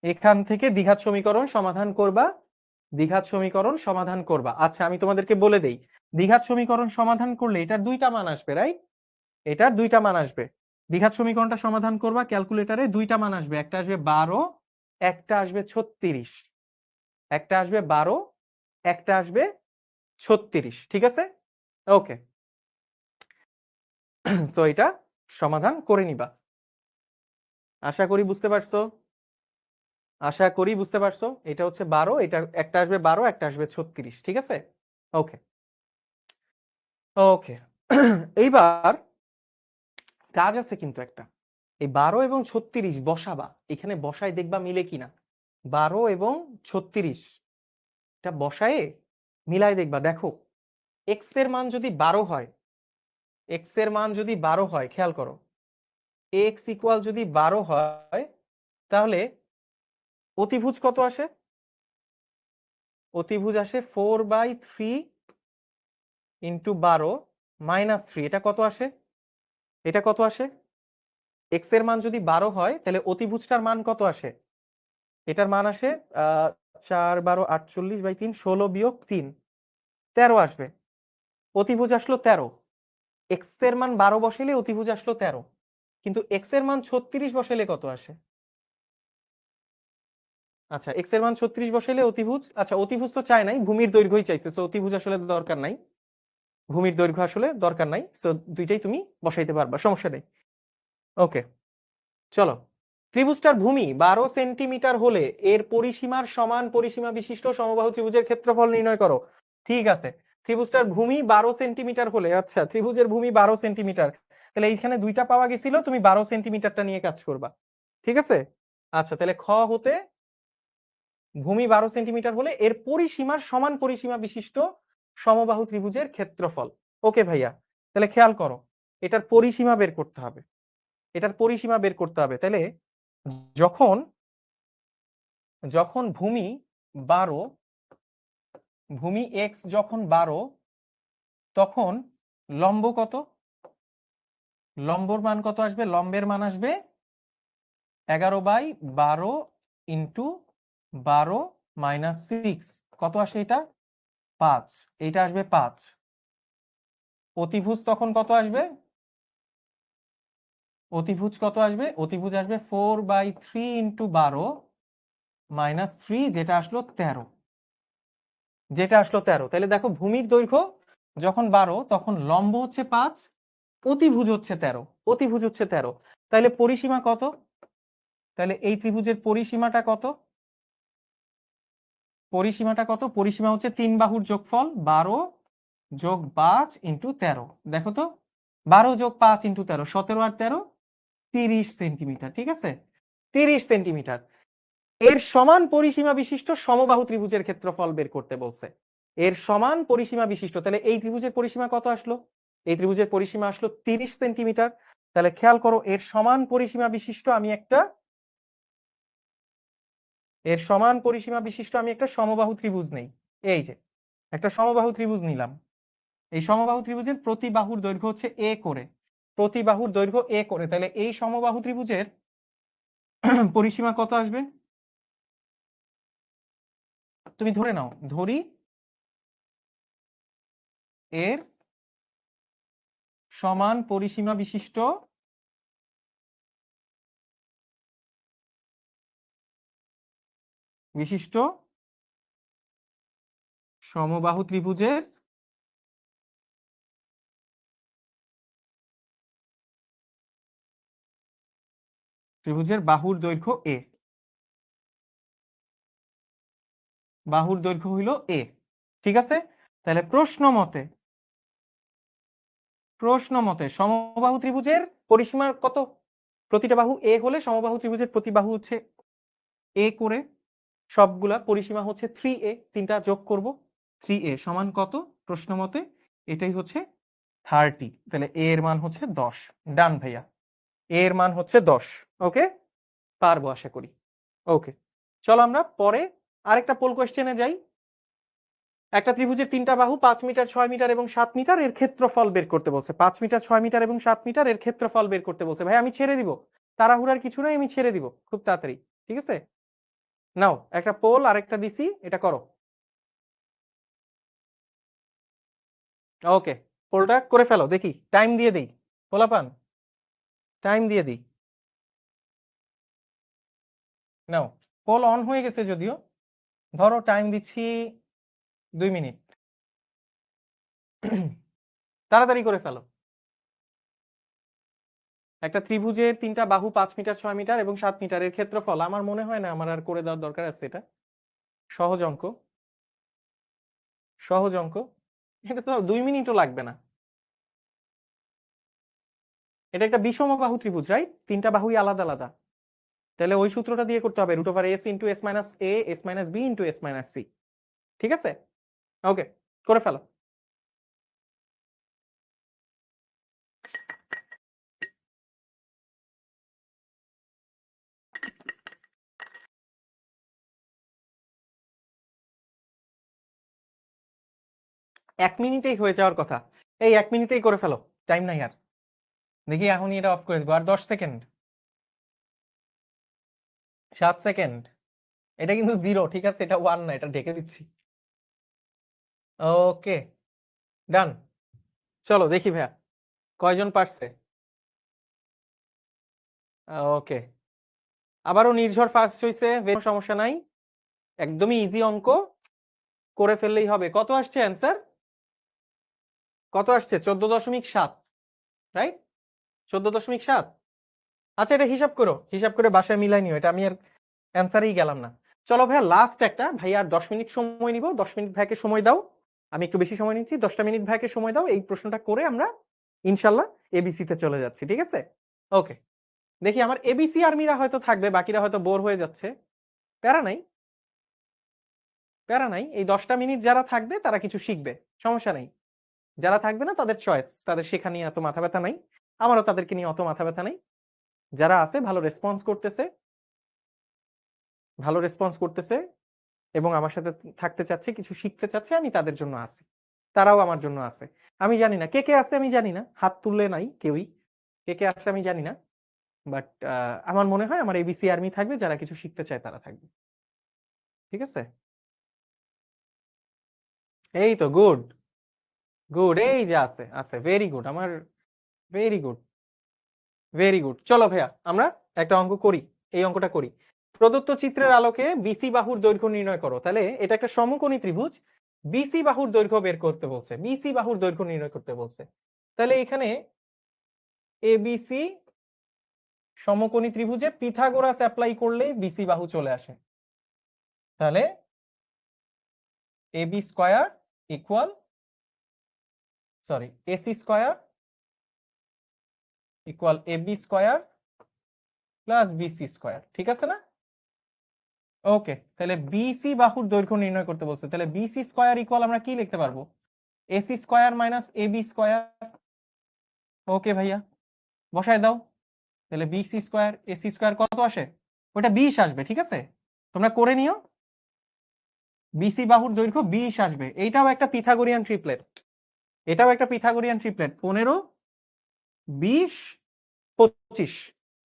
এখান থেকে দ্বিঘাত সমীকরণ সমাধান করবা, দ্বিঘাত সমীকরণ সমাধান করবা। আচ্ছা আমি তোমাদেরকে বলে দেই, দ্বিঘাত সমীকরণ সমাধান করলে এটার দুইটা মান আসবে, রাইট? এটার দুইটা মান আসবে। দ্বিঘাত সমীকরণটা সমাধান করবা, ক্যালকুলেটরে দুইটা মান আসবে, একটা আসবে 12, একটা আসবে 36, একটা আসবে 12, একটা আসবে 36, ঠিক আছে? ওকে, সো এটা সমাধান করে নিবা। আশা করি বুঝতে পারছো, আশা করি বুঝতে পারছো। এটা হচ্ছে 12, এটা একটা আসবে 12, একটা আসবে 36, ঠিক আছে? ওকে, ওকে। এইবার কাজ আছে কিন্তু একটা, এই 12 এবং 36 বসাবা, এখানে বসায় দেখবা মিলে কিনা। 12 এবং 36 এটা বসায়ে মিলাই দেখবা, দেখো এক্স এর মান যদি 12 হয়, এক্স এর মান যদি 12 হয়, খেয়াল করো, x ইকুয়াল যদি 12 হয় তাহলে অতিভুজ কত আসে? অতিভুজ আসে 4/3 ইন্টু 12 মাইনাস 3। এটা কত আসে? এটা কত আসে? x এর মান যদি 12 হয় তাহলে অতিভুজটার মান কত আসে? এটার মান আসে 4 12 48/3 16 বিয়োগ 3 13 আসবে। অতিভুজ আসলো 13। x এর মান 12 বসাইলে অতিভুজ আসলো 13, কিন্তু x এর মান 36 বসাইলে কত আসে? আচ্ছা, x এর মান 36 বসাইলে অতিভুজ, আচ্ছা অতিভুজ তো চায় নাই, ভূমির দৈর্ঘ্যই চাইছে, সো অতিভুজ আসলে দরকার নাই, ভূমির দৈর্ঘ্য আসলে দরকার নাই, সো দুইটাই তুমি বসাইতে পারবা, সমস্যা নেই। ওকে, চলো। ত্রিভুজটার ভূমি 12 সেন্টিমিটার হলে এর পরিসীমার সমান পরিসীমা বিশিষ্ট সমবাহু ত্রিভুজের ক্ষেত্রফল নির্ণয় করো। ঠিক আছে, ত্রিভুজটার ভূমি 12 সেন্টিমিটার হলে, আচ্ছা ত্রিভুজের ভূমি 12 সেন্টিমিটার, তাহলে এইখানে দুইটা পাওয়া গেছিল, তুমি 12 সেন্টিমিটারটা নিয়ে কাজ করবা। ঠিক আছে, আচ্ছা তাহলে খ হতে ভূমি 12 সেন্টিমিটার হলে এর পরিসীমার সমান পরিসীমা বিশিষ্ট সমবাহু ত্রিভুজের ক্ষেত্রফল। ওকে ভাইয়া, তাহলে খেয়াল করো, এটার পরিসীমা বের করতে হবে, এটার পরিসীমা বের করতে হবে। তাহলে যখন যখন ভূমি 12, ভূমি x যখন 12, তখন লম্ব কত? লম্বর মান কত আসবে? লম্বের মান আসবে 11/12 ইন্টু 12 মাইনাস 6। কত আসে এটা? 5। এইটা আসবে 5। অতিভুজ তখন কত আসবে? অতিভুজ কত আসবে? অতিভুজ আসবে 4/3 ইন্টু 12 মাইনাস 3, যেটা আসলো 13, যেটা আসলো 13। তাহলে দেখো ভূমির দৈর্ঘ্য যখন 12 তখন লম্ব হচ্ছে 5, অতিভুজ হচ্ছে 13, অতিভুজ হচ্ছে 13, তাহলে পরিসীমা কত? তাহলে এই ত্রিভুজের পরিসীমাটা কত? পরিসীমাটা কত? পরিসীমা হচ্ছে 3 বাহুর যোগফল 12 যোগ 5 ইন্টু 13। দেখো তো, 12 যোগ 5 ইন্টু 13, 17 আর 13 30 সেন্টিমিটার। ঠিক আছে, 30 সেন্টিমিটার। এর সমান পরিসীমা বিশিষ্ট সমবাহু ত্রিভুজের ক্ষেত্রফল বের করতে বলছে। এর সমান পরিসীমা বিশিষ্ট, তাহলে এই ত্রিভুজের পরিসীমা কত আসলো? এই ত্রিভুজের পরিসীমা আসলো 30 সেন্টিমিটার। তাহলে খেয়াল করো, এর সমান পরিসীমা বিশিষ্ট আমি একটা, এর সমান পরিসীমা বিশিষ্ট আমি একটা সমবাহু ত্রিভুজ নেই। এই যে একটা সমবাহু ত্রিভুজ নিলাম, এই সমবাহু ত্রিভুজের প্রতি বাহুর দৈর্ঘ্য হচ্ছে a করে, প্রতি বাহুর দৈর্ঘ্য a করে, তাহলে এই সমবাহু ত্রিভুজের পরিসীমা কত আসবে? তুমি ধরে নাও, ধরি এর সমান পরিসীমা বিশিষ্ট বিশিষ্ট সমবাহু ত্রিভুজের বাহুর দৈর্ঘ্য a, বাহুর দৈর্ঘ্য হইল a। ঠিক আছে, তাহলে প্রশ্ন মতে সমবাহু ত্রিভুজের পরিসীমা কত? প্রতিটা বাহু a হলে সমবাহু ত্রিভুজের প্রতি বাহু হচ্ছে a করে, সবগুলা পরিসীমা হচ্ছে 3a, তিনটা যোগ করব, 3a সমান কত প্রশ্ন মতে? এটাই হচ্ছে 30। তাহলে a এর মান হচ্ছে 10। ডান ভাইয়া, a এর মান হচ্ছে 10। ওকে, পারবো আশা করি। ওকে, চলো আমরা পরে আরেকটা পোল কোয়েশ্চেনে যাই। একটা ত্রিভুজের তিনটা বাহু 5 মিটার 6 মিটার এবং 7 মিটার এর ক্ষেত্রফল বের করতে বলছে। 5 মিটার 6 মিটার এবং 7 মিটার এর ক্ষেত্রফল বের করতে বলছে। ভাই আমি ছেড়ে দিব, তাড়াহুড়ার কিছু নাই, আমি ছেড়ে দিব খুব তাড়াতাড়ি। ঠিক আছে, নাও একটা পোল আরেকটা দিছি, এটা করো। ওকে, পোলটা করে ফেলো, দেখি টাইম দিয়ে দেই, পোলাপান টাইম দিয়ে দিই। নাও, পোল অন হয়ে গেছে যদিও, ধরো টাইম দিচ্ছি 2 মিনিট। তাড়াতাড়ি করে ফেলো। একটা ত্রিভুজের তিনটা বাহু 5 মিটার 6 মিটার এবং 7 মিটারের ক্ষেত্রফল, আমার মনে হয় না আমার আর করে দেওয়ার দরকার আছে, এটা সহজ অঙ্ক, সহজ অঙ্ক, এটা তো 2 মিনিটও লাগবে না। এটা একটা বিষমবাহু ত্রিভুজ, রাইট? তিনটা বাহুই আলাদা আলাদা, তাহলে ওই সূত্রটা দিয়ে করতে হবে, √s into s minus a s minus b into s minus c। ঠিক আছে, ওকে, করে ফেলো। 1 মিনিটেই হয়ে যাওয়ার কথা। এই 1 মিনিটেই করে ফেলো, টাইম নাই আর। দেখি এখনই এটা অফ করে দেবো। আর 10 সেকেন্ড, 7 সেকেন্ড। এটা কিন্তু 0, ঠিক আছে? এটা 1 না, এটা ঢেকে দিচ্ছি। ওকে, ডান। চলো দেখি ভাইয়া কয়জন পারছে। ওকে, আবারও নির্ঝর ফার্স্ট হইছে, কোনো সমস্যা নাই, একদমই ইজি অঙ্ক, করে ফেললেই হবে। কত আসছে অ্যান্সার? কত আসছে? 14.7, রাইট? 14.7। আচ্ছা, এটা হিসাব করো, হিসাব করে বাসায় মিলাই নিও, এটা আমি আর অ্যান্সারেই গেলাম না। চলো ভাইয়া লাস্ট একটা, ভাইয়া আর 10 মিনিট সময় নিব। 10 মিনিট ভাইয়াকে সময় দাও, আমি একটু বেশি সময় নিচ্ছি। 10টা মিনিট ভাইয়াকে সময় দাও, এই প্রশ্নটা করে আমরা ইনশাল্লাহ এবিসি তে চলে যাচ্ছি, ঠিক আছে? ওকে, দেখি আমার এবিসি আর্মিরা হয়তো থাকবে, বাকিরা হয়তো বোর হয়ে যাচ্ছে। প্যারা নাই, প্যারা নাই, এই 10টা মিনিট যারা থাকবে তারা কিছু শিখবে, সমস্যা নেই। যারা থাকবে না তাদের চয়েস, তাদের শেখা নিয়ে এত মাথা ব্যথা নাই, আমারও তাদেরকে নিয়ে অত মাথা ব্যথা নাই। যারা আছে ভালো রেসপন্স করতেছে, ভালো রেসপন্স করতেছে এবং আমার সাথে থাকতে চাচ্ছে, কিছু শিখতে চাচ্ছে, আমি তাদের জন্য আছি, তারাও আমার জন্য আছে। আমি জানি না কে কে আছে, আমি জানি না, হাত তুললে নাই কেউই, কে কে আছে আমি জানি না। বাট আমার মনে হয় আমার এবিসি আর্মি থাকবে, যারা কিছু শিখতে চায় তারা থাকবে, ঠিক আছে? এই তো গুড, গুড, এই যে আছে, আছে, ভেরি গুড আমার, ভেরি গুড, ভেরি গুড। চলো ভাইয়া আমরা একটা অঙ্ক করি, এই অঙ্কটা করি। প্রদত্ত চিত্রের আলোকে বিসি বাহুর দৈর্ঘ্য নির্ণয় করো। তাহলে এটা একটা সমকোণী ত্রিভুজ, বিসি বাহুর দৈর্ঘ্য বের করতে বলছে, বিসি বাহুর দৈর্ঘ্য নির্ণয় করতে বলছে। তাহলে এখানে এবিসি সমকোণী ত্রিভুজে পিথাগোরাস অ্যাপ্লাই করলে বিসি বাহু চলে আসে। তাহলে AB square equal, sorry, AC square equal AB square plus BC square, ঠিক আছে না? ওকে, তাহলে বিসি বাহুর দৈর্ঘ্য নির্ণয় করতে বলছে, তাহলে বিসি স্কয়ার ইকুয়াল আমরা কি লিখতে পারবো? A C square minus A B square. Okay ভাইয়া, বসায় দাও। তাহলে বিসি স্কয়ার এসি স্কয়ার কত আসে? ওটা 20 আসবে, ঠিক আছে? তোমরা করে নিও, বিসি বাহুর দৈর্ঘ্য 20 আসবে। এইটাও একটা পিথাগোরিয়ান ট্রিপলেট, এটাও একটা পিথাগোরিয়ান ট্রিপলেট, 15, 20, 25,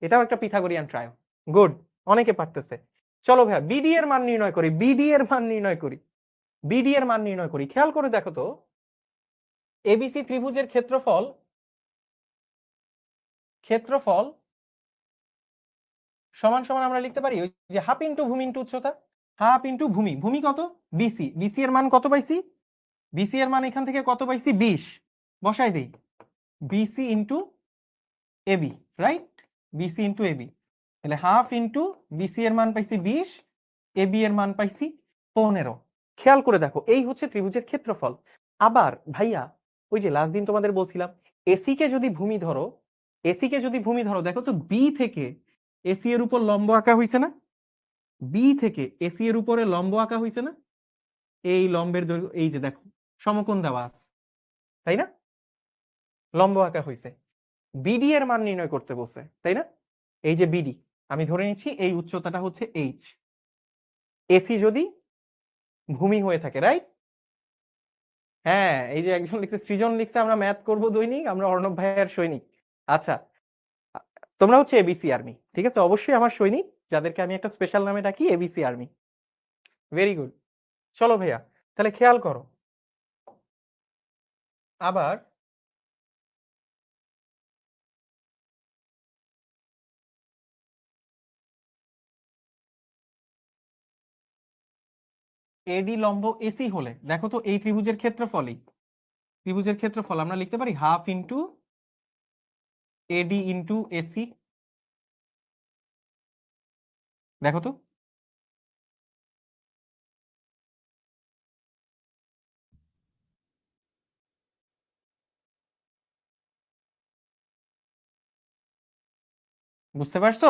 এটাও একটা পিথাগোরিয়ান ট্রায়। গুড, অনেকে পারতেছে। চলো ভাইয়া বিডি এর মান নির্ণয় করি, বিডি এর মান নির্ণয় করি, বিডি এর মান নির্ণয় করি। খেয়াল করে দেখো তো, এবিসি ত্রিভুজের ক্ষেত্রফল, ক্ষেত্রফল সমান সমান আমরা লিখতে পারি ওই যে হাফ ইন্টু ভূমি ইন্টু উচ্চতা, হাফ ইন্টু ভূমি, ভূমি কত? বিসি, বিসি এর মান কত পাইছি? বিসি এর মান এখান থেকে কত পাইছি? 20, বসাই দেই, BC into AB, right? BC into AB, তাহলে হাফ ইন্টু বিসি এর মান পাইছি 20, এবি এর মান পাইছি 15। খেয়াল করে দেখো, এই হচ্ছে ত্রিভুজের ক্ষেত্রফল। আবার ভাইয়া ওই যে লাস্ট দিন তোমাদের বলছিলাম, এসি কে যদি ভূমি ধরো, এসি কে যদি ভূমি ধরো, দেখো তো বি থেকে এসি এর উপর লম্ব আঁকা হয়েছে না? বি থেকে এসি এর উপরে লম্ব আঁকা হয়েছে না? এই লম্বের দৈর্ঘ্য, এই যে দেখো সমকোণ দেওয়া আছে, তাই না? লম্ব আঁকা হয়েছে, বিডি এর মান নির্ণয় করতে বলছে, তাই না? এই যে বিডি, আমি ধরে নিচ্ছি এই উচ্চতাটা হচ্ছে এইচ, এসি যদি ভূমি হয়ে থাকে, রাইট? হ্যাঁ, এই যে একজন লিখছে, সৃজন লিখছে আমরা ম্যাথ করব দৈনিক, আমরা অর্ণব ভাইয়ের সৈনিক। আচ্ছা, তোমরা হচ্ছে এবিসি আর্মি, ঠিক আছে? অবশ্যই আমার সৈনিক, যাদেরকে আমি একটা স্পেশাল নামে ডাকি, এবিসি আর্মি। Very good. চলো ভাইয়া, তাহলে খেয়াল করো, আবার এডি লম্ব এসি হলে দেখো তো এই ত্রিভুজের ক্ষেত্রফলই, ত্রিভুজের ক্ষেত্রফল আমরা লিখতে পারি হাফ ইন্টু এডি ইন্টু এসি। দেখো তো, বুঝতে পারছো?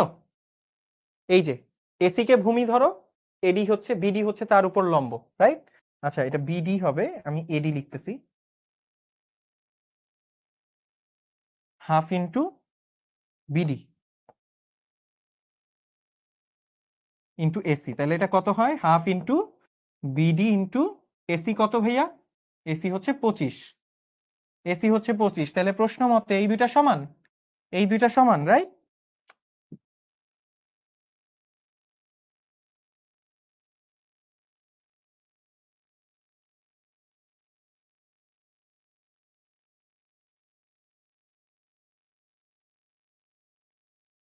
এই যে এসি কে ভূমি ধরো, এডি হচ্ছে, বিডি হচ্ছে তার উপর লম্ব, রাইট? আচ্ছা, এটা বিডি হবে, আমি এডি লিখতেছি, half into BD into AC, তাহলে এটা কত হয়? Half into BD into AC, কত ভাইয়া? এসি হচ্ছে 25, এসি হচ্ছে 25, তাহলে প্রশ্ন মতে এই দুইটা সমান, এই দুইটা সমান, রাইট?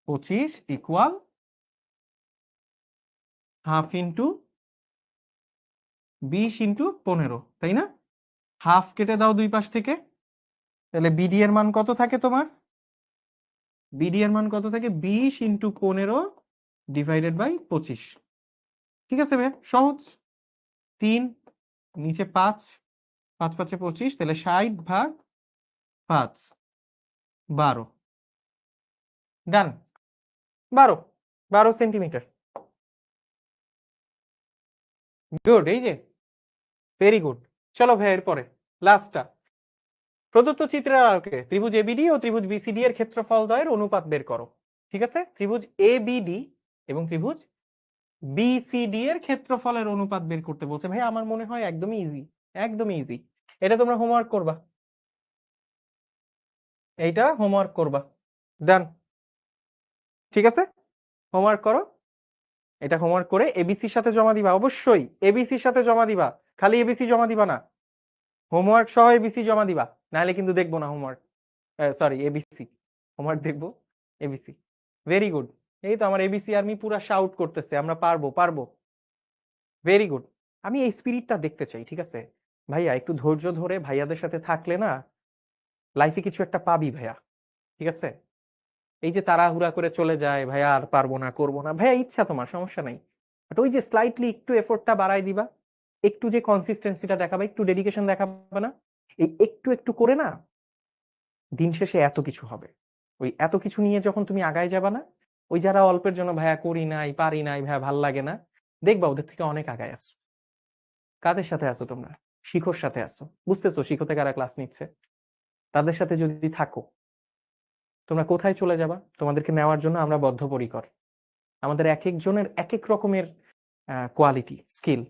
পঁচিশ ইকুয়াল হাফ ইন্টু 20 ইন্টু 15, তাই না? হাফ কেটে দাও দুই পাশ থেকে, তাহলে বিডি এর মান কত থাকে তোমার? বিডি এর মান কত থাকে? 20 ইন্টু 15 ডিভাইডেড বাই 25। ঠিক আছে ভাই, সহজ। 3 নিচে 5, 5 5 25, তাহলে 60 ভাগ 5, 12। ডান, 12 সেন্টিমিটার। গুড, এই যে ভেরি গুড। চলো ভাই এরপরে লাস্টটা। প্রদত্ত চিত্রের আলোকে ত্রিভুজ এবিডি ও ত্রিভুজ বিসিডি এর ক্ষেত্রফল দ্বয়ের অনুপাত বের করো। ঠিক আছে, ত্রিভুজ এবিডি এবং ত্রিভুজ বিসিডি এর ক্ষেত্রফলের অনুপাত বের করতে বলছে। ভাই আমার মনে হয় একদমই ইজি, একদমই ইজি। এটা তোমরা হোমওয়ার্ক করবা, এইটা হোমওয়ার্ক করবা। ডান, ঠিক আছে, হোমওয়ার্ক করো। এটা হোমওয়ার্ক করে এবিসির সাথে জমা দিবা, অবশ্যই এবিসির সাথে জমা দিবা, খালি এবিসি জমা দিবা না, হোমওয়ার্ক সহ এবিসি জমা দিবা, নাহলে কিন্তু দেখবো না হোমওয়ার্ক। সরি, এবিসি হোমওয়ার্ক দেখবো, এবিসি। ভেরি গুড, এই তো আমার এবিসি আর্মি পুরা শাউট করতেছে, আমরা পারবো পারবো। ভেরি গুড, আমি এই স্পিরিটটা দেখতে চাই। ঠিক আছে ভাইয়া, একটু ধৈর্য ধরে ভাইয়াদের সাথে থাকলে না লাইফে কিছু একটা পাবি ভাইয়া। ঠিক আছে, এই যে তাড়াহুড়া করে চলে যায় ভাইয়া, আর পারবো না, করবো না, ভাইয়া ইচ্ছা তোমার, সমস্যা নাই, বাট ওই যে স্লাইটলি একটু এফোর্টটা বাড়াই দিবা, একটু যে কনসিস্টেন্সিটা দেখাবা, একটু ডেডিকেশন দেখাবা না, এই একটু একটু করে না দিন শেষে এত কিছু হবে। ওই এত কিছু নিয়ে যখন তুমি আগায় যাবা না, ওই যারা অল্পের জন্য ভাইয়া করি নাই, পারি নাই, ভাইয়া ভাল লাগে না, দেখবা ওদের থেকে অনেক আগায় আসো। কাদের সাথে আছো তোমরা? শিখোর সাথে আছো, বুঝতেছো শিখো থেকে কারা ক্লাস নিচ্ছে, তাদের সাথে যদি থাকো তোমরা কোথায় চলে যাবা? তোমাদেরকে নেওয়ার জন্য আমরা বদ্ধপরিকর। আমাদের এক একজনের এক এক রকমের কোয়ালিটি, স্কিল।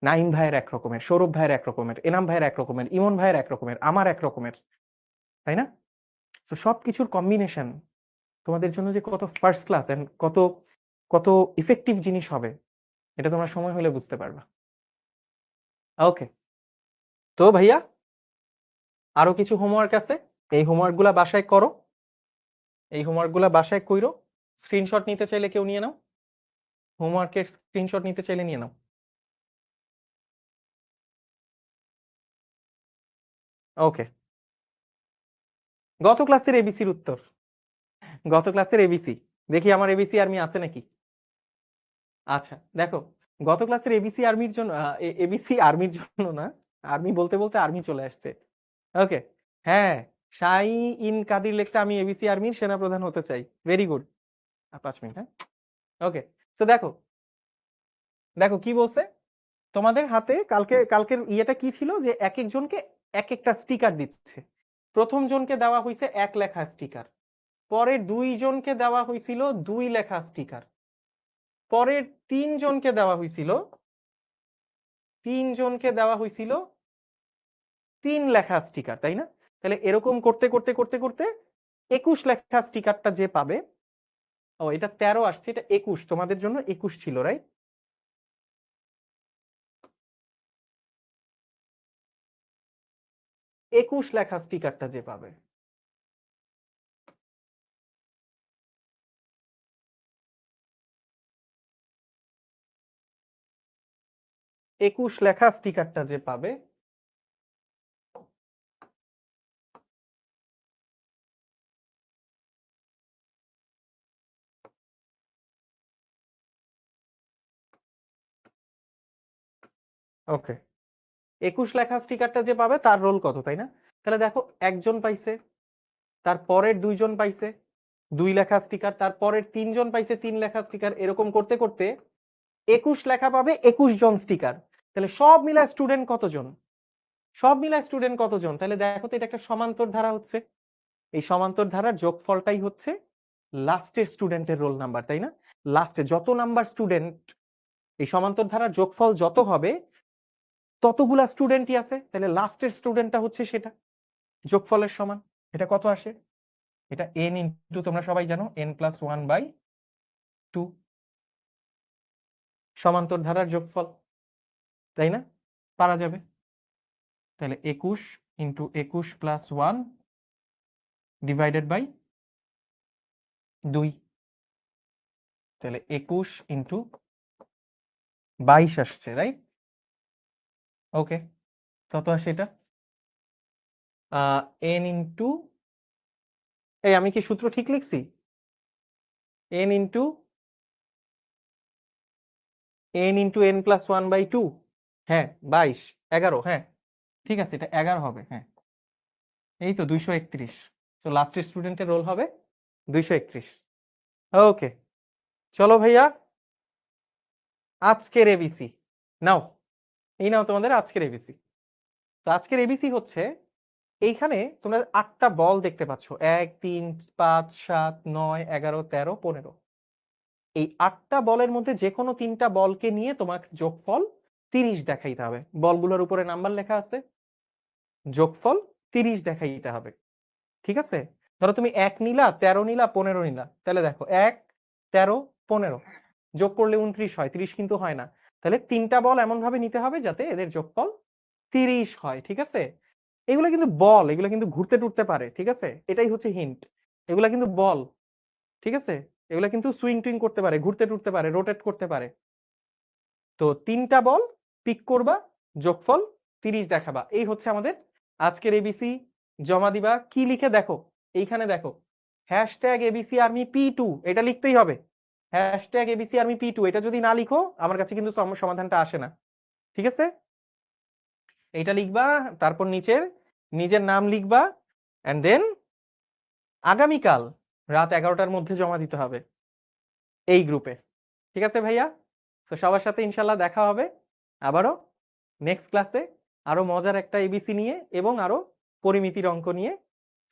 নাইম ভাইয়ের এক রকমের, সৌরভ ভাইয়ের এক রকমের, এনাম ভাইয়ের এক রকমের, ইমন ভাইয়ের এক রকমের, আমার এক রকমের, তাই না? তো সবকিছুর কম্বিনেশন তোমাদের জন্য যে কত ফার্স্ট ক্লাস এন্ড কত কত ইফেক্টিভ জিনিস হবে, এটা তোমরা সময় হলে বুঝতে পারবা। ওকে, তো ভাইয়া আরো কিছু হোমওয়ার্ক আছে, এই হোমওয়ার্ক গুলা বাসায় করো, এই হোমওয়ার্ক গুলা বাসায় কইরো। স্ক্রিনশট নিতে চাইলে কেউ নিয়ে নাও, হোমওয়ার্কের স্ক্রিনশট নিতে চাইলে নিয়ে নাও। ওকে, গত ক্লাসের এবিসির উত্তর, গত ক্লাসের এবিসি, দেখি আমার এবিসি আর্মি আছে নাকি। আচ্ছা দেখো, গত ক্লাসের এবিসি আর্মির জন্য, এবিসি আর্মির জন্য না, আর্মি বলতে বলতে আর্মি চলে আসছে। ওকে, হ্যাঁ, শাই ইন কাদির লেখছে আমি এবিসি আর্মির সেনাপ্রধান হতে চাই। Very good. 5 মিনিট, হ্যাঁ। ওকে, তো দেখো, দেখো কি বলছে তোমাদের হাতে। কালকের ইয়েটা কি ছিল যে এক একজনকে এক একটা স্টিকার দিচ্ছে। প্রথম জনকে দেওয়া হয়েছে 1 লেখা স্টিকার, পরের 2 জনকে দেওয়া হয়েছিল 2 লেখা স্টিকার, পরের 3 জনকে দেওয়া হয়েছিল 3 জনকে দেওয়া হয়েছিল 3 লেখা স্টিকার, তাই না? তাহলে এরকম করতে করতে করতে করতে 21 লেখা স্টিকারটা যে পাবে, ও এটা 13 আসছে, এটা 21 তোমাদের জন্য 21 ছিল, রাইট? 21 লেখা স্টিকারটা যে পাবে, 21 লেখা স্টিকারটা যে পাবে, ওকে, 21 লেখা স্টিকারটা যে পাবে তার রোল কত, তাই না? তাহলে দেখো, একজন পাইছে, তার পরের 2 জন পাইছে 2 লেখা স্টিকার, তার পরের 3 জন পাইছে 3 লেখা স্টিকার, এরকম করতে করতে 21 লেখা পাবে 21 জন স্টিকার। তাহলে সব মিলায় স্টুডেন্ট কতজন? সব মিলায় স্টুডেন্ট কতজন? তাহলে দেখো তো, এটা একটা সমান্তর ধারা হচ্ছে, এই সমান্তর ধারার যোগফলটাই হচ্ছে লাস্টের স্টুডেন্টের রোল নাম্বার, তাই না? লাস্টে যত নাম্বার স্টুডেন্ট, এই সমান্তর ধারার যোগফল যত হবে ততগুলা স্টুডেন্টই আছে, তাহলে লাস্টের স্টুডেন্টটা হচ্ছে সেটা যোগফলের সমান। এটা কত আসে? এটা n ইনটু, তোমরা সবাই জানো, n+1/2 সমান্তর ধারার যোগফল, তাই না? পারা যাবে। তাহলে 21 ইনটু 21 প্লাস 1 ডিভাইডেড বাই 2, তাহলে 21 ইনটু 22 আসছে, রাইট? ওকে, কত আসে এটা? n ইনটু, এই আমি কি সূত্র ঠিক লিখছি? n ইনটু n+1/2, হ্যাঁ 22, 11, হ্যাঁ ঠিক আছে, এটা 11 হবে, হ্যাঁ এই তো 231। তো লাস্টের স্টুডেন্টের রোল হবে 231। ওকে, চলো ভাইয়া, আজকের এবিসি নাও, এই নাও তোমাদের আজকের এবিসি। তো আজকের এবিসি হচ্ছে, এইখানে তোমরা 8টা বল দেখতে পাচ্ছ, 1, 3, 5, 7, 9, 11, 13, 15। এই 8টা বলের মধ্যে যে কোনো 3টা বলকে নিয়ে তোমার যোগফল 30 দেখাইতে হবে। বলগুলোর উপরে নাম্বার লেখা আছে, যোগফল 30 দেখাইতে হবে, ঠিক আছে? ধরো তুমি 1 নিলা, 13 নিলা, 15 নিলা, তাহলে দেখো 1, 13, 15 যোগ করলে 29 হয়, 30 কিন্তু হয় না। তাহলে 3টা বল এমন ভাবে নিতে হবে যাতে এদের যোগফল 30 হয়, ঠিক আছে? এগুলো কিন্তু বল, এগুলো কিন্তু ঘুরতে টুরতে পারে, ঠিক আছে? এটাই হচ্ছে হিন্ট। এগুলা কিন্তু বল, ঠিক আছে? এগুলা কিন্তু সুইং টুইং করতে পারে, ঘুরতে টুরতে পারে, রোটেট করতে পারে। তো 3টা বল পিক করবা, যোগফল 30 দেখাবা। এই হচ্ছে আমাদের আজকের এবিসি। জমা দিবা, কি লিখে দেখো, এইখানে দেখো #ABC Army P2, এটা লিখতেই হবে। #ABC Army P2, এটা যদি না লিখো আমার কাছে কিন্তু সমাধানটা আসে না, ঠিক আছে? এইটা লিখবা, তারপর নিজের নাম লিখবা, এন্ড দেন আগামীকাল রাত 11টার মধ্যে জমা দিতে হবে এই গ্রুপে, ঠিক আছে ভাইয়া? তো সবার সাথে ইনশাল্লাহ দেখা হবে আবারও নেক্সট ক্লাসে, আরো মজার একটা এবিসি নিয়ে এবং আরো পরিমিতির অঙ্ক নিয়ে।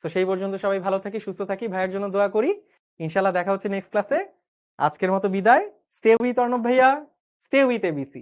তো সেই পর্যন্ত সবাই ভালো থাকি, সুস্থ থাকি, ভাইয়ের জন্য দোয়া করি। ইনশাল্লাহ দেখা হচ্ছে নেক্সট ক্লাসে। আজকের মতো বিদায়। স্টে উইথ অর্ণব ভাইয়া, স্টে উইথ এবিসি।